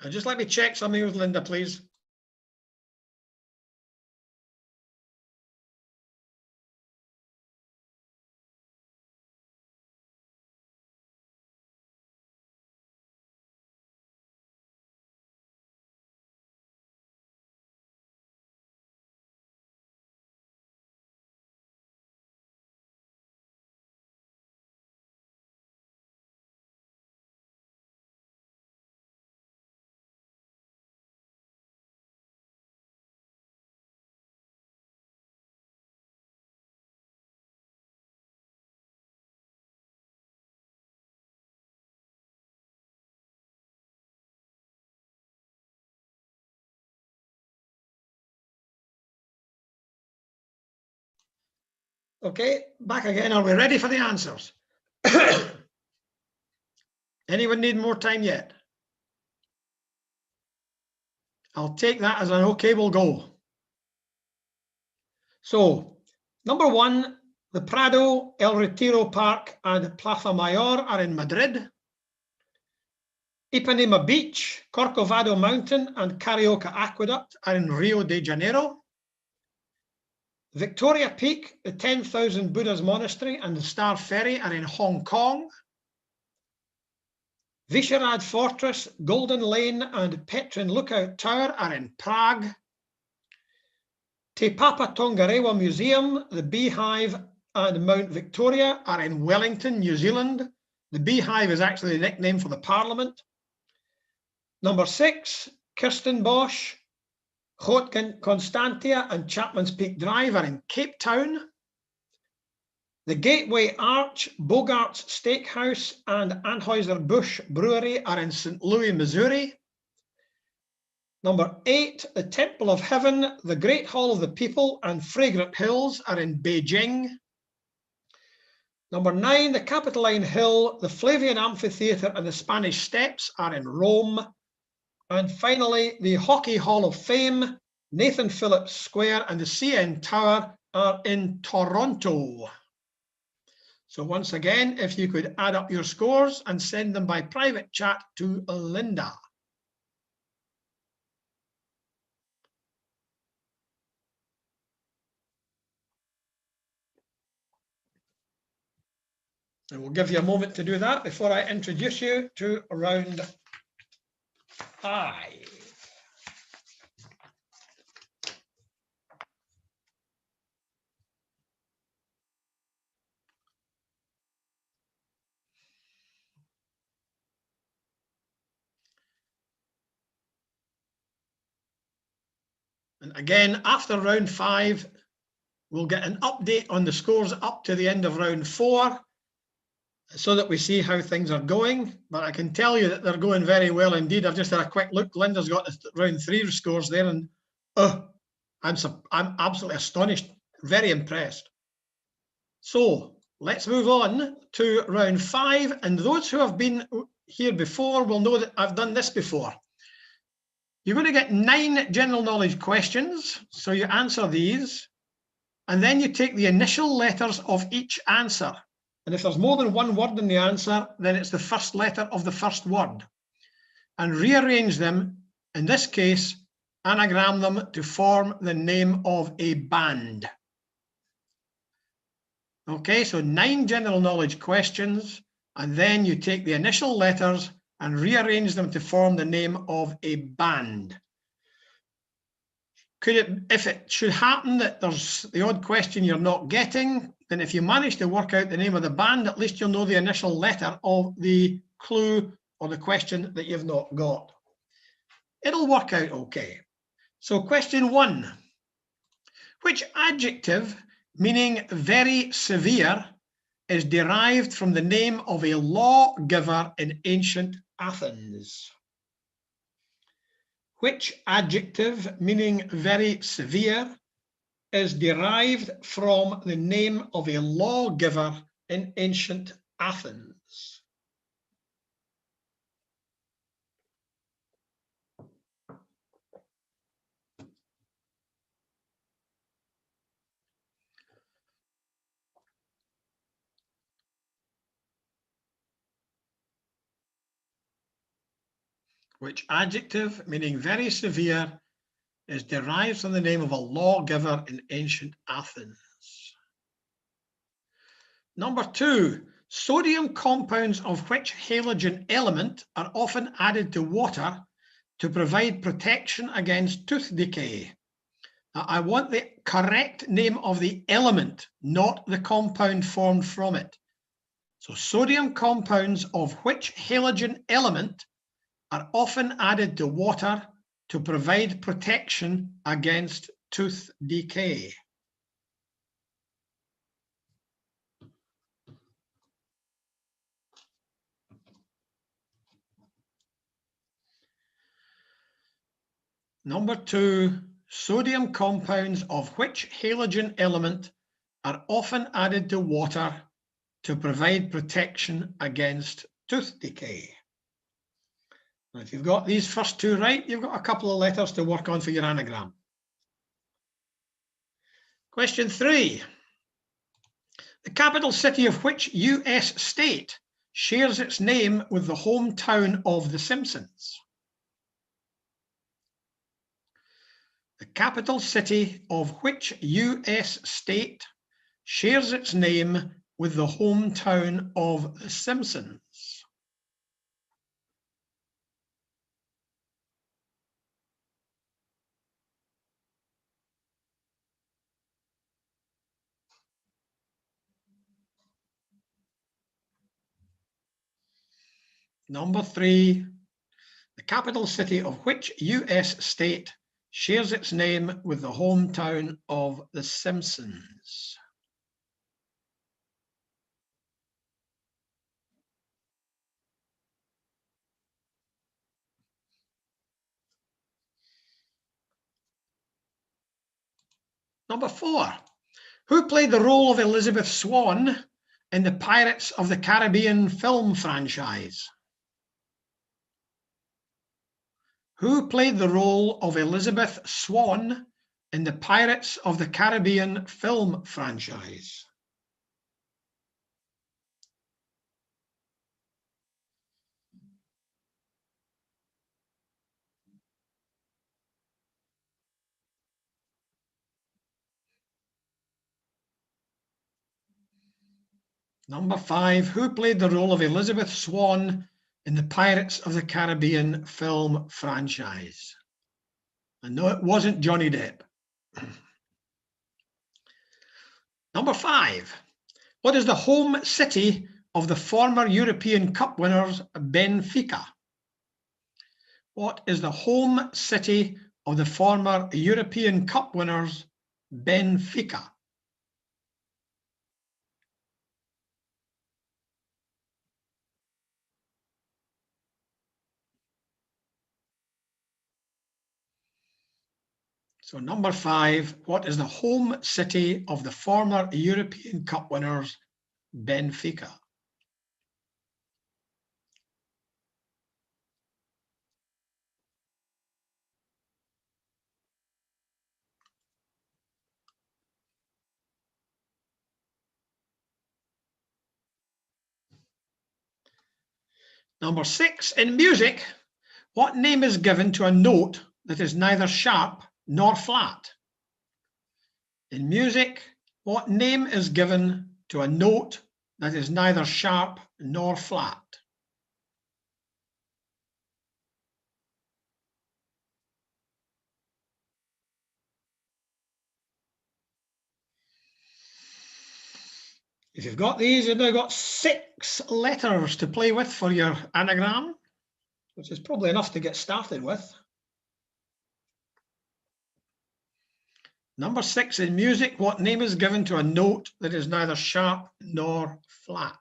Just let me check something with Linda, please. Okay, back again. Are we ready for the answers? Anyone need more time yet? I'll take that as an okay, we'll go. So, number 1, the Prado, El Retiro Park, and Plaza Mayor are in Madrid. Ipanema Beach, Corcovado Mountain, and Carioca Aqueduct are in Rio de Janeiro. Victoria Peak, the 10,000 Buddhas Monastery, and the Star Ferry are in Hong Kong. Vyšehrad Fortress, Golden Lane, and Petrin Lookout Tower are in Prague. Te Papa Tongarewa Museum, the Beehive, and Mount Victoria are in Wellington, New Zealand. The Beehive is actually the nickname for the Parliament. Number 6, Kirstenbosch, Groot Constantia, and Chapman's Peak Drive are in Cape Town. The Gateway Arch, Bogart's Steakhouse, and Anheuser-Busch Brewery are in St. Louis, Missouri. Number 8, the Temple of Heaven, the Great Hall of the People, and Fragrant Hills are in Beijing. Number 9, the Capitoline Hill, the Flavian Amphitheatre, and the Spanish Steps are in Rome. And finally, the Hockey Hall of Fame, Nathan Phillips Square, and the CN Tower are in Toronto. So once again, if you could add up your scores and send them by private chat to Linda. And we'll give you a moment to do that before I introduce you to round 5. And again, after round 5, we'll get an update on the scores up to the end of round 4 so that we see how things are going. But I can tell you that they're going very well indeed. I've just had a quick look. Linda's got the round 3 scores there, and I'm absolutely astonished, very impressed. So let's move on to round 5. And those who have been here before will know that I've done this before. You're going to get 9 general knowledge questions. So you answer these, and then you take the initial letters of each answer. And if there's more than one word in the answer, then it's the first letter of the first word. And rearrange them, in this case, anagram them to form the name of a band. Okay, so 9 general knowledge questions, and then you take the initial letters and rearrange them to form the name of a band. Could it, if it should happen that there's the odd question you're not getting, then if you manage to work out the name of the band, at least you'll know the initial letter of the clue or the question that you've not got. It'll work out okay. So question 1, which adjective meaning very severe is derived from the name of a lawgiver in ancient Athens? Which adjective meaning very severe is derived from the name of a lawgiver in ancient Athens? Which adjective meaning very severe is derived from the name of a lawgiver in ancient Athens? Number 2, sodium compounds of which halogen element are often added to water to provide protection against tooth decay? Now, I want the correct name of the element, not the compound formed from it. So sodium compounds of which halogen element are often added to water to provide protection against tooth decay? Number 2, sodium compounds of which halogen element are often added to water to provide protection against tooth decay? Now, if you've got these first 2 right, you've got a couple of letters to work on for your anagram. Question 3. The capital city of which US state shares its name with the hometown of The Simpsons? The capital city of which US state shares its name with the hometown of The Simpsons? Number 3, the capital city of which US state shares its name with the hometown of The Simpsons? Number 4, who played the role of Elizabeth Swann in the Pirates of the Caribbean film franchise? Who played the role of Elizabeth Swann in the Pirates of the Caribbean film franchise? Number 5, who played the role of Elizabeth Swann in the Pirates of the Caribbean film franchise? And no, it wasn't Johnny Depp. Number 5, what is the home city of the former European Cup winners Benfica? What is the home city of the former European Cup winners Benfica? So number 5, what is the home city of the former European Cup winners Benfica? Number 6, in music, what name is given to a note that is neither sharp nor flat? In music, what name is given to a note that is neither sharp nor flat? If you've got these, you've now got 6 letters to play with for your anagram, which is probably enough to get started with. Number 6, in music, what name is given to a note that is neither sharp nor flat?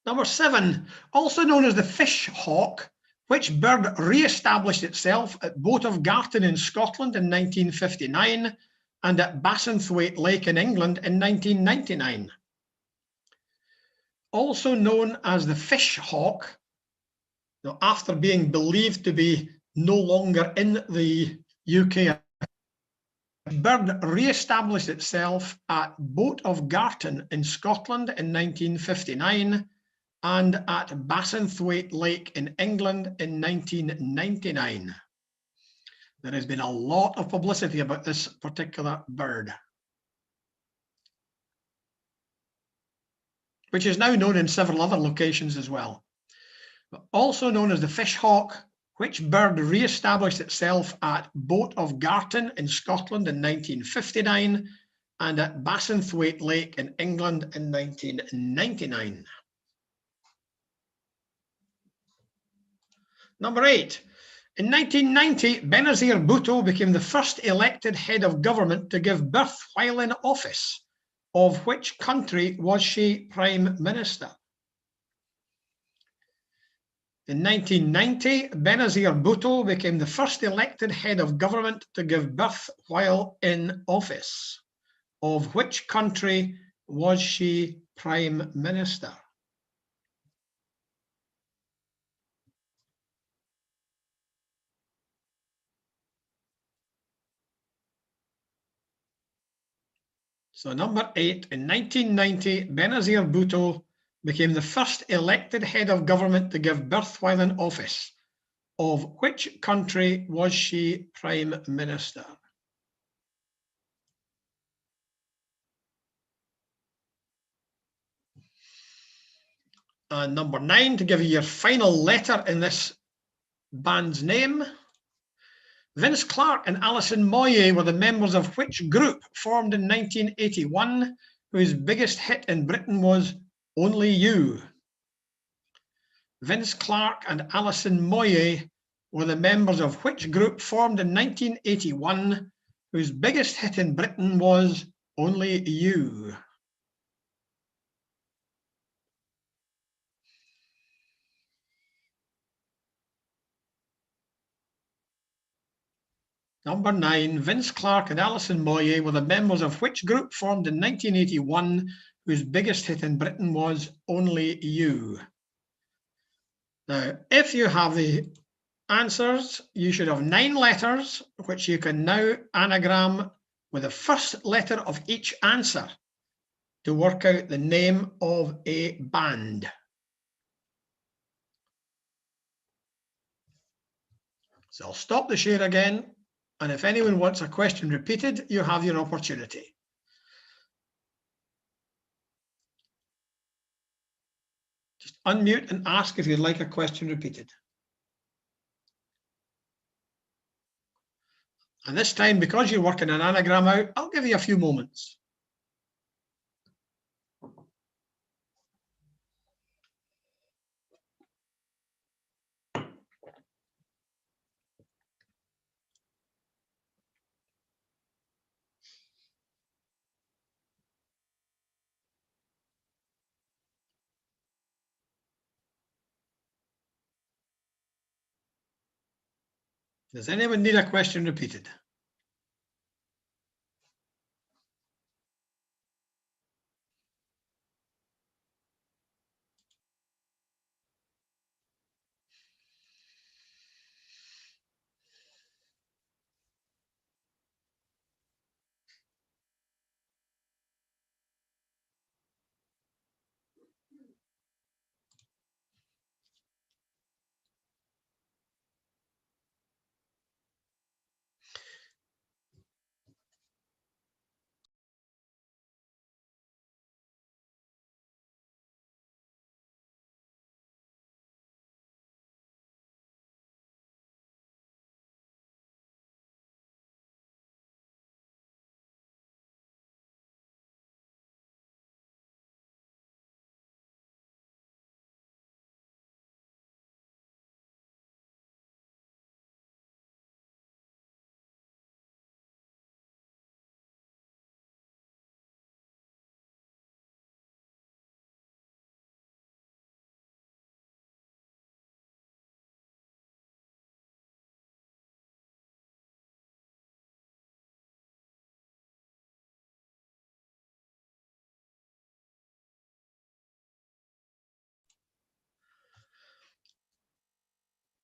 Number 7, also known as the fish hawk, which bird re-established itself at Boat of Garton in Scotland in 1959 and at Bassenthwaite Lake in England in 1999? Also known as the fish hawk, after being believed to be no longer in the UK, the bird re-established itself at Boat of Garton in Scotland in 1959 and at Bassenthwaite Lake in England in 1999. There has been a lot of publicity about this particular bird, which is now known in several other locations as well. Also known as the fish hawk, which bird re-established itself at Boat of Garton in Scotland in 1959 and at Bassenthwaite Lake in England in 1999. Number 8, in 1990, Benazir Bhutto became the first elected head of government to give birth while in office. Of which country was she Prime Minister? In 1990, Benazir Bhutto became the first elected head of government to give birth while in office. Of which country was she Prime Minister? So number 8, in 1990, Benazir Bhutto became the first elected head of government to give birth while in office. Of which country was she Prime Minister? And number 9, to give you your final letter in this band's name. Vince Clarke and Alison Moyet were the members of which group formed in 1981, whose biggest hit in Britain was Only You? Vince Clarke and Alison Moyet were the members of which group formed in 1981, whose biggest hit in Britain was Only You? Number 9, Vince Clarke and Alison Moyet were the members of which group formed in 1981, whose biggest hit in Britain was Only You? Now, if you have the answers, you should have 9 letters, which you can now anagram with the first letter of each answer to work out the name of a band. So I'll stop the share again. And if anyone wants a question repeated, you have your opportunity. Just unmute and ask if you'd like a question repeated. And this time, because you're working an anagram out, I'll give you a few moments. Does anyone need a question repeated?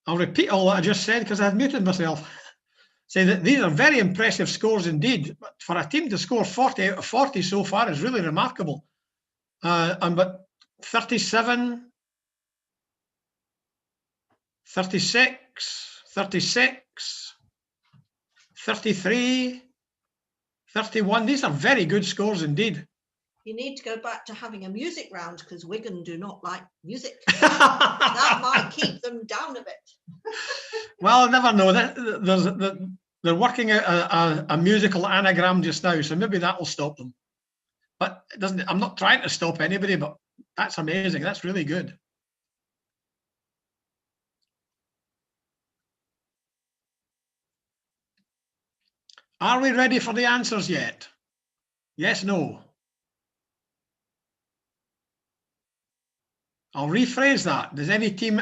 I'll repeat all that I just said because I've muted myself. Say that these are very impressive scores indeed. But for a team to score 40 out of 40 so far is really remarkable. But 37, 36, 36, 33, 31. These are very good scores indeed. You need to go back to having a music round because Wigan do not like music. That might keep them down a bit. Well, I never know. They're working out a musical anagram just now, so maybe that will stop them. But it doesn't. I'm not trying to stop anybody, but that's amazing. That's really good. Are we ready for the answers yet? Yes, no. I'll rephrase that. Does any team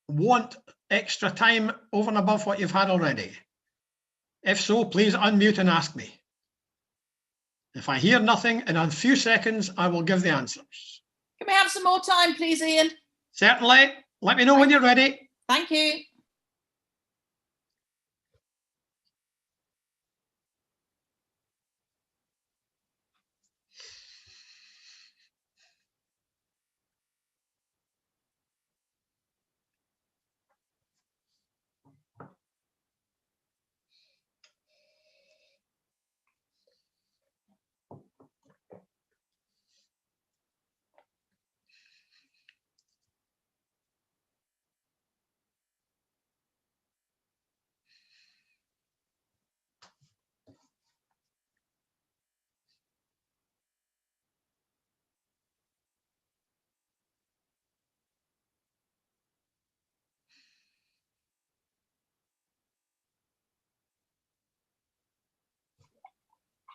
want extra time over and above what you've had already? If so, please unmute and ask me. If I hear nothing, in a few seconds, I will give the answers. Can we have some more time, please, Ian? Certainly. Let me know when you're ready. Thank you.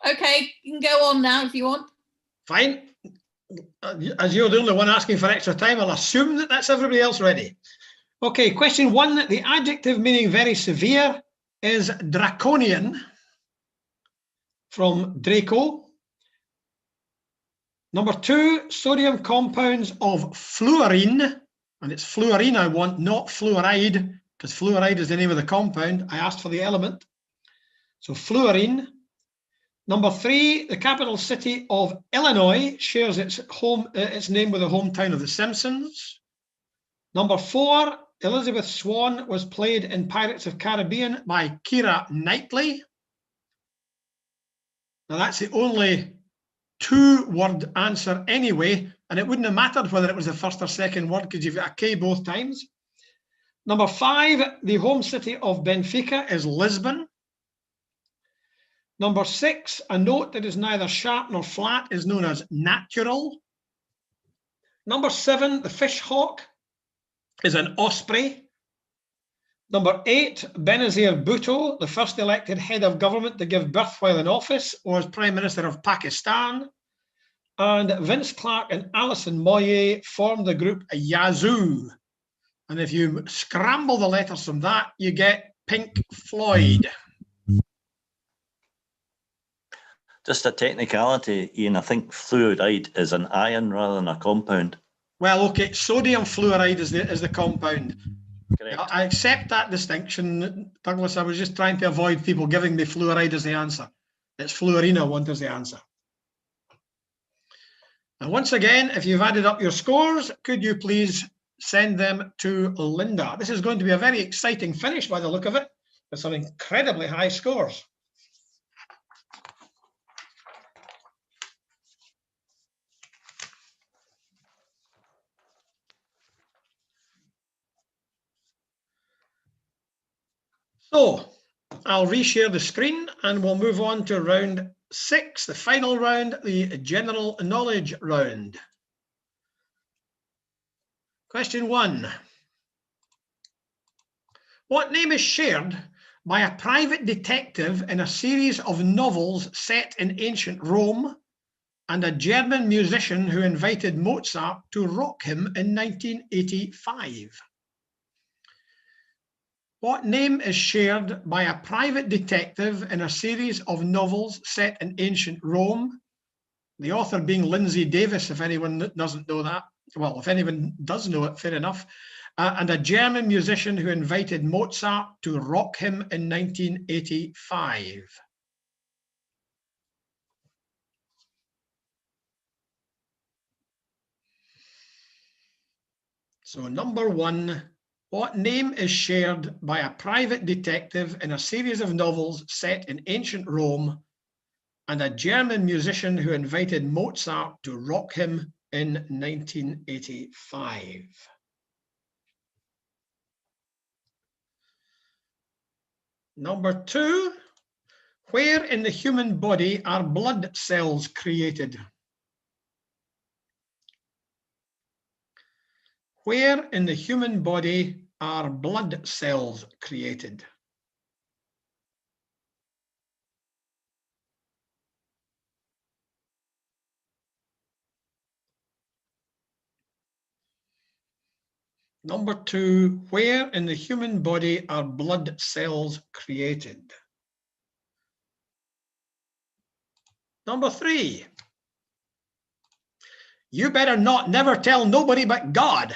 Okay, you can go on now if you want. Fine. As you're the only one asking for extra time, I'll assume that that's everybody else ready. Okay, question one. The adjective meaning very severe is draconian, from Draco. Number two, sodium compounds of fluorine, and it's fluorine I want, not fluoride, because fluoride is the name of the compound. I asked for the element. So fluorine. Number three, the capital city of Illinois shares its name with the hometown of the Simpsons. Number four, Elizabeth Swann was played in Pirates of the Caribbean by Keira Knightley. Now that's the only two-word answer anyway, and it wouldn't have mattered whether it was the first or second word because you've got a K both times. Number five, the home city of Benfica is Lisbon. Number six, a note that is neither sharp nor flat is known as natural. Number seven, the fish hawk is an osprey. Number eight, Benazir Bhutto, the first elected head of government to give birth while in office, was Prime Minister of Pakistan. And Vince Clarke and Alison Moyet formed the group Yazoo. And if you scramble the letters from that, you get Pink Floyd. Just a technicality, Ian, I think fluoride is an ion rather than a compound. Well, okay, sodium fluoride is the compound. Correct. I accept that distinction, Douglas. I was just trying to avoid people giving me fluoride as the answer. It's fluorine I want as the answer. And once again, if you've added up your scores, could you please send them to Linda? This is going to be a very exciting finish by the look of it, with some incredibly high scores. So I'll reshare the screen and we'll move on to round 6, the final round, the general knowledge round. Question 1. What name is shared by a private detective in a series of novels set in ancient Rome and a German musician who invited Mozart to rock him in 1985? What name is shared by a private detective in a series of novels set in ancient Rome? The author being Lindsay Davis, if anyone doesn't know that. Well, if anyone does know it, fair enough. and a German musician who invited Mozart to rock him in 1985? So number 1, what name is shared by a private detective in a series of novels set in ancient Rome and a German musician who invited Mozart to rock him in 1985? Number 2, where in the human body are blood cells created? Where in the human body are blood cells created? Number 2, where in the human body are blood cells created? Number 3, you better not never tell nobody but God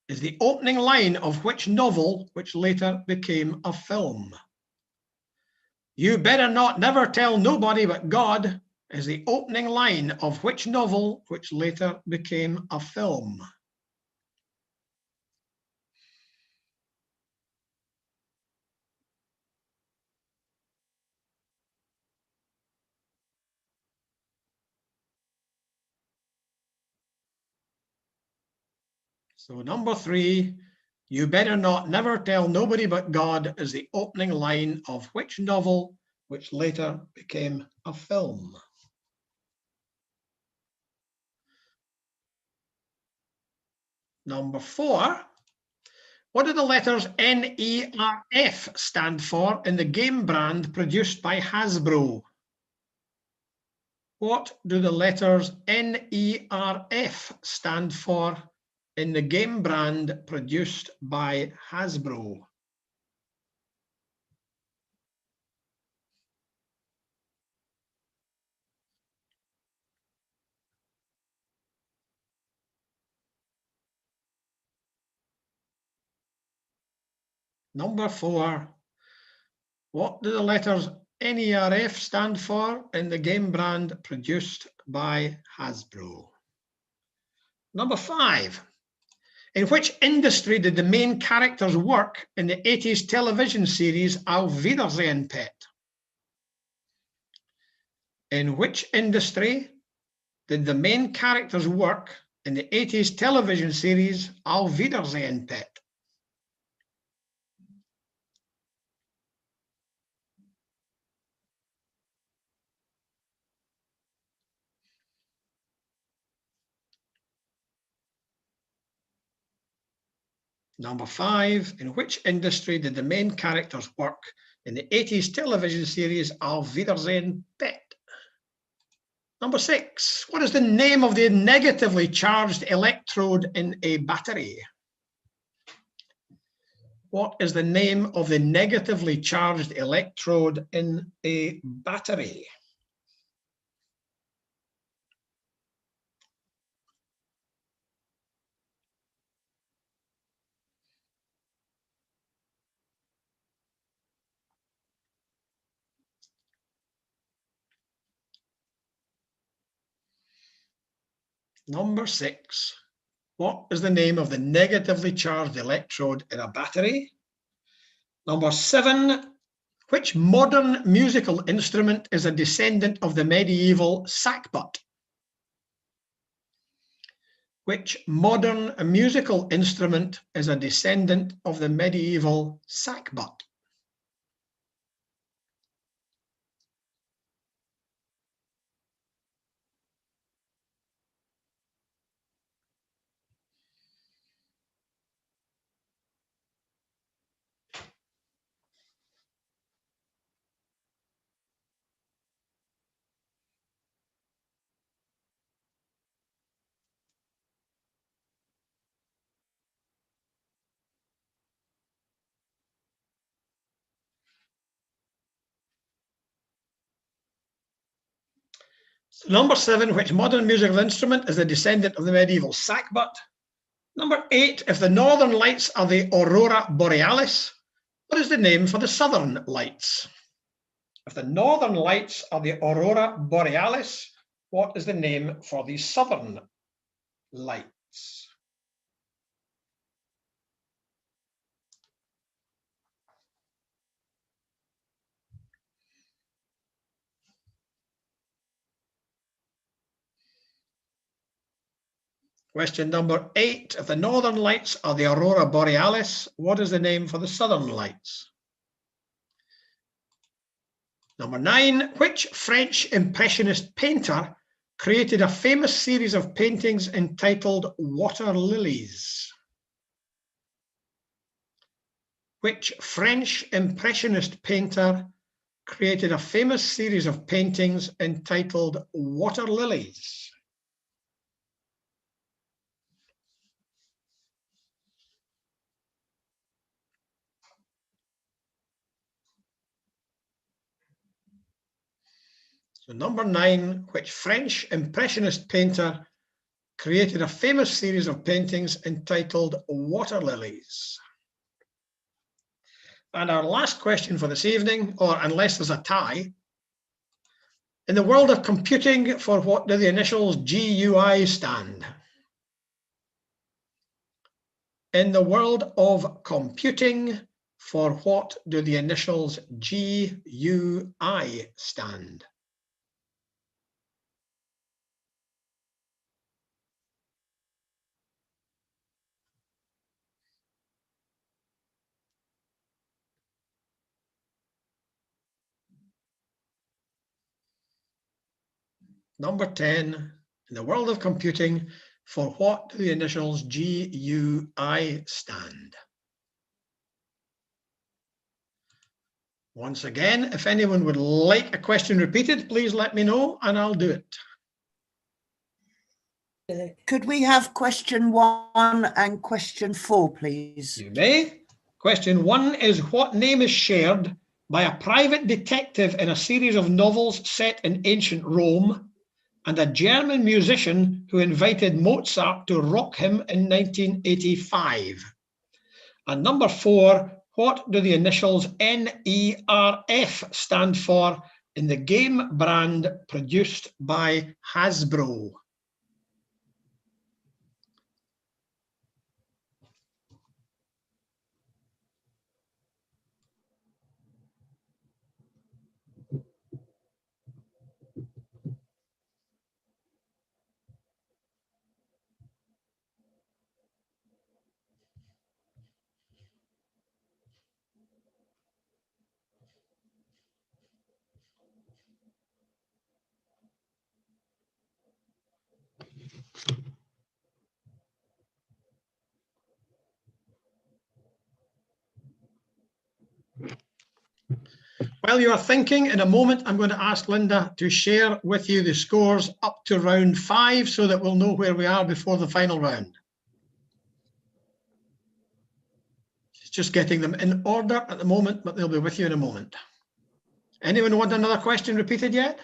is the opening line of which novel which later became a film? You better not never tell nobody but God is the opening line of which novel which later became a film? So number 3, you better not never tell nobody but God is the opening line of which novel which later became a film? Number 4, what do the letters NERF stand for in the game brand produced by Hasbro? What do the letters NERF stand for in the game brand produced by Hasbro? Number 4, what do the letters NERF stand for in the game brand produced by Hasbro? Number 5, in which industry did the main characters work in the 80s television series Auf Wiedersehen, Pet? In which industry did the main characters work in the 80s television series Auf Wiedersehen, Pet? Number 5, in which industry did the main characters work in the 80s television series Auf Wiedersehen, Pet? Number 6, what is the name of the negatively charged electrode in a battery? What is the name of the negatively charged electrode in a battery? Number 6, what is the name of the negatively charged electrode in a battery? Number 7, which modern musical instrument is a descendant of the medieval sackbut? Which modern musical instrument is a descendant of the medieval sackbut? So number 7, which modern musical instrument is a descendant of the medieval sackbut? Number 8, if the northern lights are the aurora borealis, what is the name for the southern lights? If the northern lights are the aurora borealis, what is the name for the southern lights? Question number 8, if the northern lights are the aurora borealis, what is the name for the southern lights? Number 9, which French Impressionist painter created a famous series of paintings entitled Water Lilies? Which French Impressionist painter created a famous series of paintings entitled Water Lilies? So number 9, which French Impressionist painter created a famous series of paintings entitled Water Lilies? And our last question for this evening, or unless there's a tie, in the world of computing, for what do the initials GUI stand? In the world of computing, for what do the initials GUI stand? Number 10, in the world of computing, for what do the initials GUI stand? Once again, if anyone would like a question repeated, please let me know and I'll do it. Could we have question 1 and question 4, please? You may. Question 1 is, what name is shared by a private detective in a series of novels set in ancient Rome and a German musician who invited Mozart to rock him in 1985? And number 4, what do the initials NERF stand for in the game brand produced by Hasbro? While you are thinking, in a moment, I'm going to ask Linda to share with you the scores up to round 5 so that we'll know where we are before the final round. She's just getting them in order at the moment, but they'll be with you in a moment. Anyone want another question repeated yet?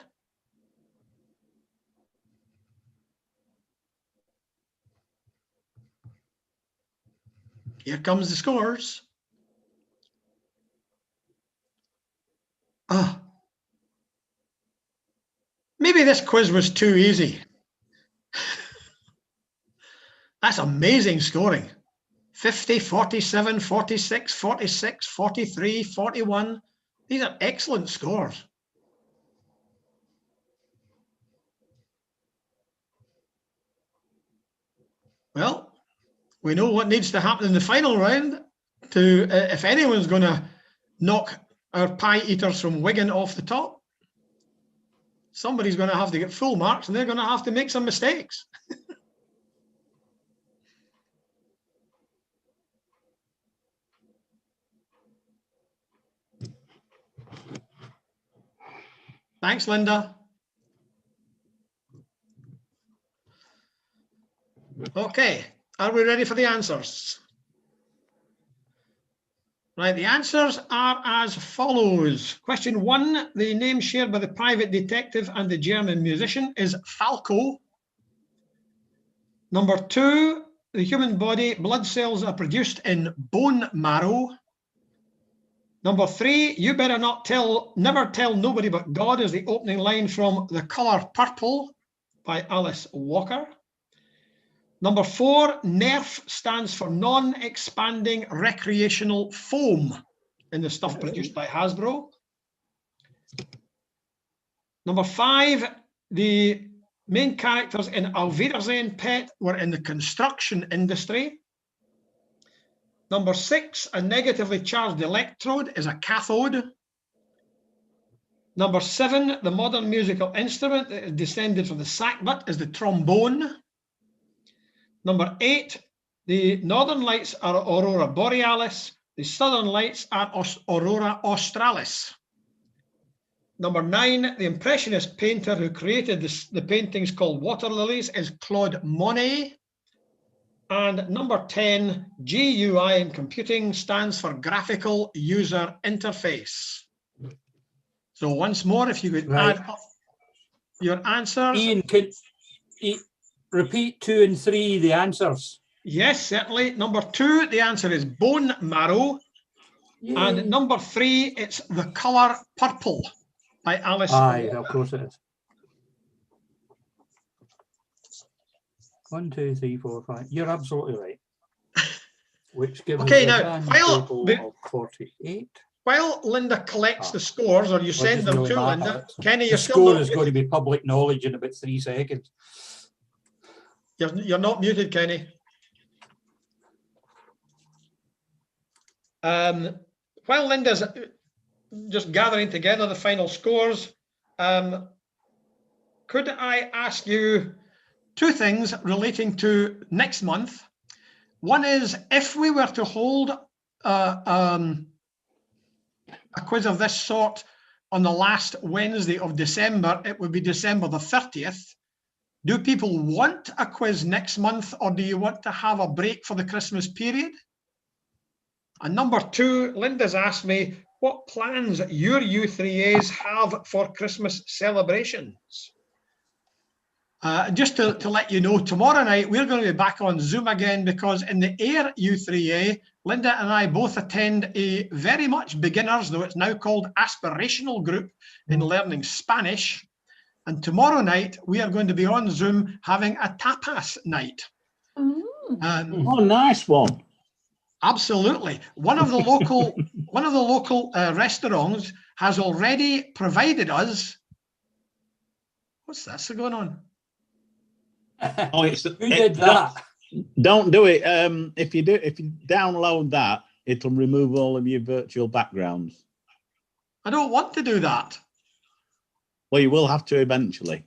Here comes the scores. Maybe this quiz was too easy. That's amazing scoring. 50, 47, 46, 46, 43, 41. These are excellent scores. Well, we know what needs to happen in the final round to, if anyone's going to knock our pie eaters from Wigan off the top, somebody's going to have to get full marks and they're going to have to make some mistakes. Thanks, Linda. Okay, are we ready for the answers? Right, the answers are as follows. Question 1, the name shared by the private detective and the German musician is Falco. Number 2, the human body, blood cells are produced in bone marrow. Number 3, you better never tell nobody but God is the opening line from The Colour Purple by Alice Walker. Number 4, NERF stands for non-expanding recreational foam in the stuff produced by Hasbro. Number 5, the main characters in Auf Wiedersehen Pet were in the construction industry. Number 6, a negatively charged electrode is a cathode. Number 7, the modern musical instrument that is descended from the sackbut is the trombone. Number 8, the northern lights are Aurora Borealis. The southern lights are Aurora Australis. Number 9, the Impressionist painter who created the paintings called Water Lilies is Claude Monet. And number 10, GUI in computing stands for Graphical User Interface. So once more, if you could add up your answers. Ian, could repeat 2 and 3, the answers? Yes, certainly. Number 2, the answer is bone marrow. Yay. And number 3, it's The Colour Purple by Alice. Aye, of course it is. 1, 2, 3, 4, 5. You're absolutely right. Which gives us a total of 48. While Linda collects the scores, or you send them to Linda, Kenny, you're still score is going to be public knowledge in about 3 seconds. You're not muted, Kenny. While Linda's just gathering together the final scores, could I ask you 2 things relating to next month? One is, if we were to hold a quiz of this sort on the last Wednesday of December, it would be December the 30th. Do people want a quiz next month, or do you want to have a break for the Christmas period? And number 2, Linda's asked me what plans your U3As have for Christmas celebrations. Just to let you know, tomorrow night we're going to be back on Zoom again, because in the Air U3A, Linda and I both attend a very much beginners, though it's now called aspirational group in learning Spanish. And tomorrow night we are going to be on Zoom having a tapas night. Oh, nice one. Absolutely. One of the local restaurants has already provided us. What's this going on? Oh, it's Who did that? Don't do it. If you download that, it'll remove all of your virtual backgrounds. I don't want to do that. Well, you will have to eventually.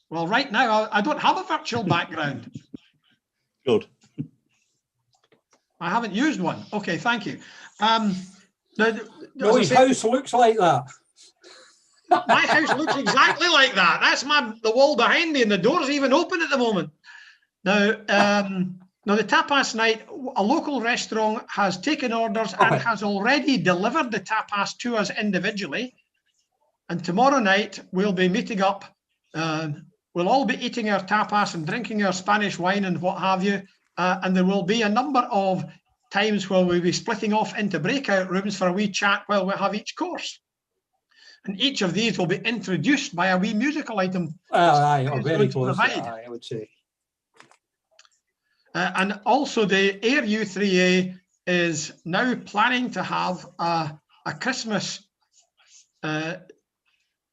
Well, right now I don't have a virtual background. Good. I haven't used one. Okay, thank you. No, his house looks like that. My house looks exactly like that. That's the wall behind me, and the door's even open at the moment. Now, the tapas night, a local restaurant has taken orders and has already delivered the tapas to us individually. And tomorrow night we'll be meeting up. We'll all be eating our tapas and drinking our Spanish wine and what have you. And there will be a number of times where we'll be splitting off into breakout rooms for a wee chat while we have each course. And each of these will be introduced by a wee musical item. Aye, very close. Aye, I would say. And also the Air U3A is now planning to have a Christmas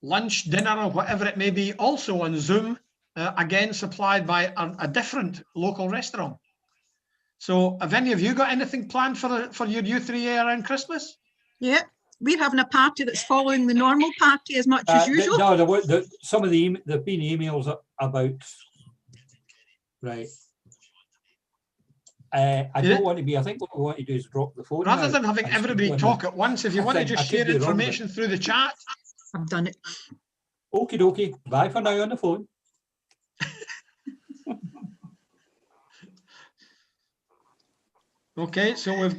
lunch, dinner, or whatever it may be, also on Zoom, again supplied by a different local restaurant. So have any of you got anything planned for your U3A around Christmas? Yeah, we're having a party that's following the normal party as much as usual. No, some of the there've been emails about. Right. I don't want to be. I think what we want to do is drop the phone. Rather than having everybody talk at once, if you want to just share information through the chat. I've done it. Okie dokie. Bye for now on the phone. Okay, so we've.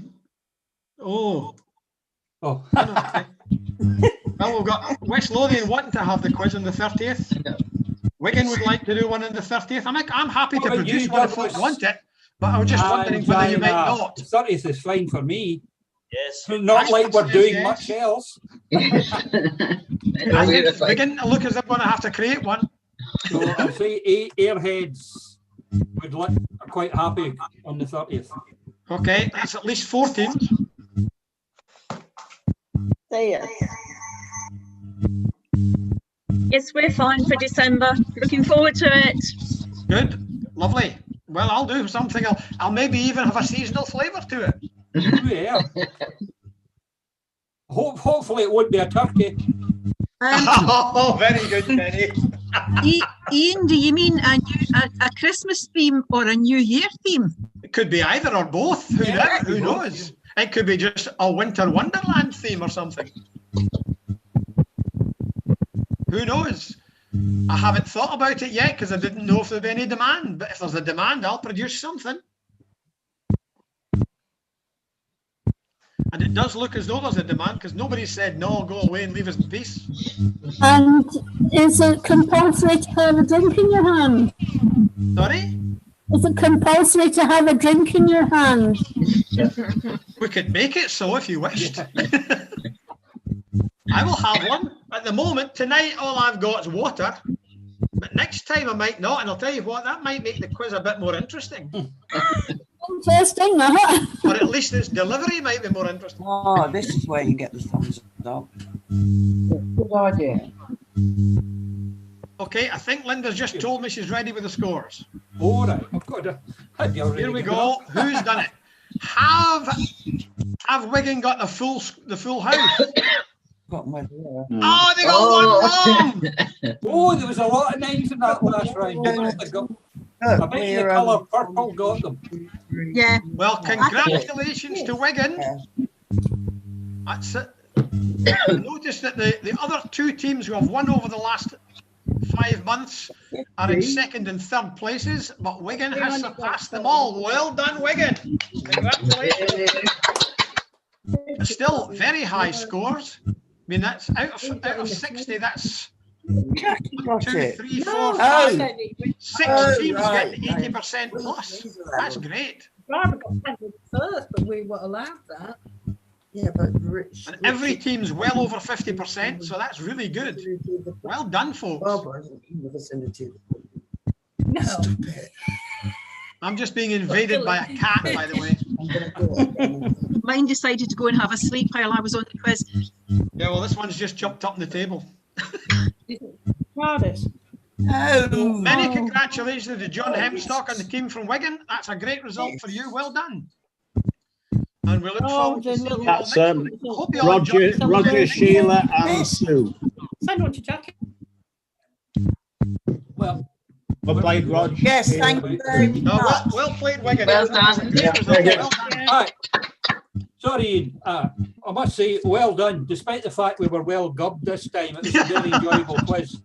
Oh. Well, we've got West Lothian wanting to have the quiz on the 30th. Wigan would like to do one on the 30th. I'm happy to produce one if folks want it. But I was just wondering whether you might not. 30th is fine for me. Yes. Not like we're doing much else. It's beginning to look as if I'm going to have to create one. So I'll say Airheads are quite happy on the 30th. Okay, that's at least 4 teams. There. Yes, we're fine for December. Looking forward to it. Good, lovely. Well, I'll do something. I'll maybe even have a seasonal flavour to it. Yeah. Hopefully it won't be a turkey. Oh, very good, Penny. Ian, do you mean a Christmas theme or a New Year theme? It could be either or both. Who knows? It could be just a Winter Wonderland theme or something. Who knows? I haven't thought about it yet because I didn't know if there'd be any demand. But if there's a demand, I'll produce something. And it does look as though there's a demand because nobody said no, go away and leave us in peace. And is it compulsory to have a drink in your hand? Sorry? Is it compulsory to have a drink in your hand? We could make it so if you wished. I will have one. At the moment, tonight, all I've got is water. But next time I might not. And I'll tell you what, that might make the quiz a bit more interesting. Interesting, that. Or at least its delivery might be more interesting. Oh, this is where you get the thumbs up. Good idea. Okay, I think Linda's just told me she's ready with the scores. All right. I've got Here we go. Who's done it? Have Wigan got the full house? Oh, they got one wrong. Oh, there was a lot of names in that last round. I bet the colour purple got them. Yeah. Well, congratulations to Wigan. That's it. Notice that the other 2 teams who have won over the last 5 months are in 2nd and 3rd places, but Wigan has surpassed them all. Well done, Wigan. Congratulations. Still very high scores. I mean, that's out of 60, that's 1, 2, 3, 4, 5, 6 teams getting 80% plus. That's great. Driver got 10 first, but we were allowed that. Yeah, but Rich. And every team's well over 50%, so that's really good. Well done, folks. No. I'm just being invaded by a cat, by the way. Mine decided to go and have a sleep while I was on the quiz. Yeah, well, this one's just jumped up on the table. Many congratulations to John Hemstock and the team from Wigan. That's a great result for you. Well done. And we look forward to seeing you all next week. Roger, Sheila, and Sue. Send one to Jackie. Well played, Rog. Yes, thank you very much. No, well played, Wigan. Well done. Right. Sorry, I must say, well done. Despite the fact we were well gubbed this time, it was a very enjoyable quiz.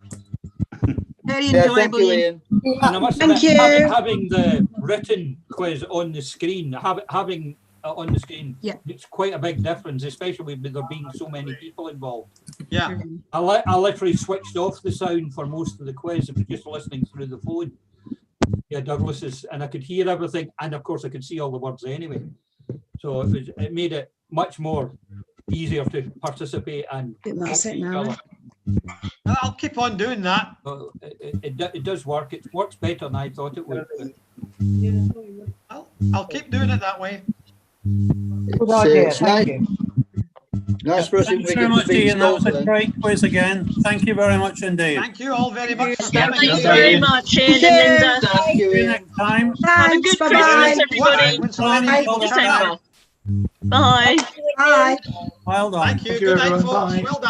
Very enjoyable. Thank you, Ian. And I must admit, having the written quiz on the screen, having on the screen, it's quite a big difference, especially with there being so many people involved. Yeah. I literally switched off the sound for most of the quiz. I was just listening through the phone. Yeah, Douglas's, and I could hear everything, and of course I could see all the words anyway. So it made it much more easier to participate and. I'll keep on doing that. It does work. It works better than I thought it would. I'll keep doing it that way. Good idea. Thank you. Nice for us. Thanks very much, Ian. That was a great quiz again. Thank you very much indeed. Thank you all very much. Thank you very much, Ian and Linda. See you next time. Have a good Christmas, everybody. Bye. Bye. Well done. Thank you. Good night, folks. Well done.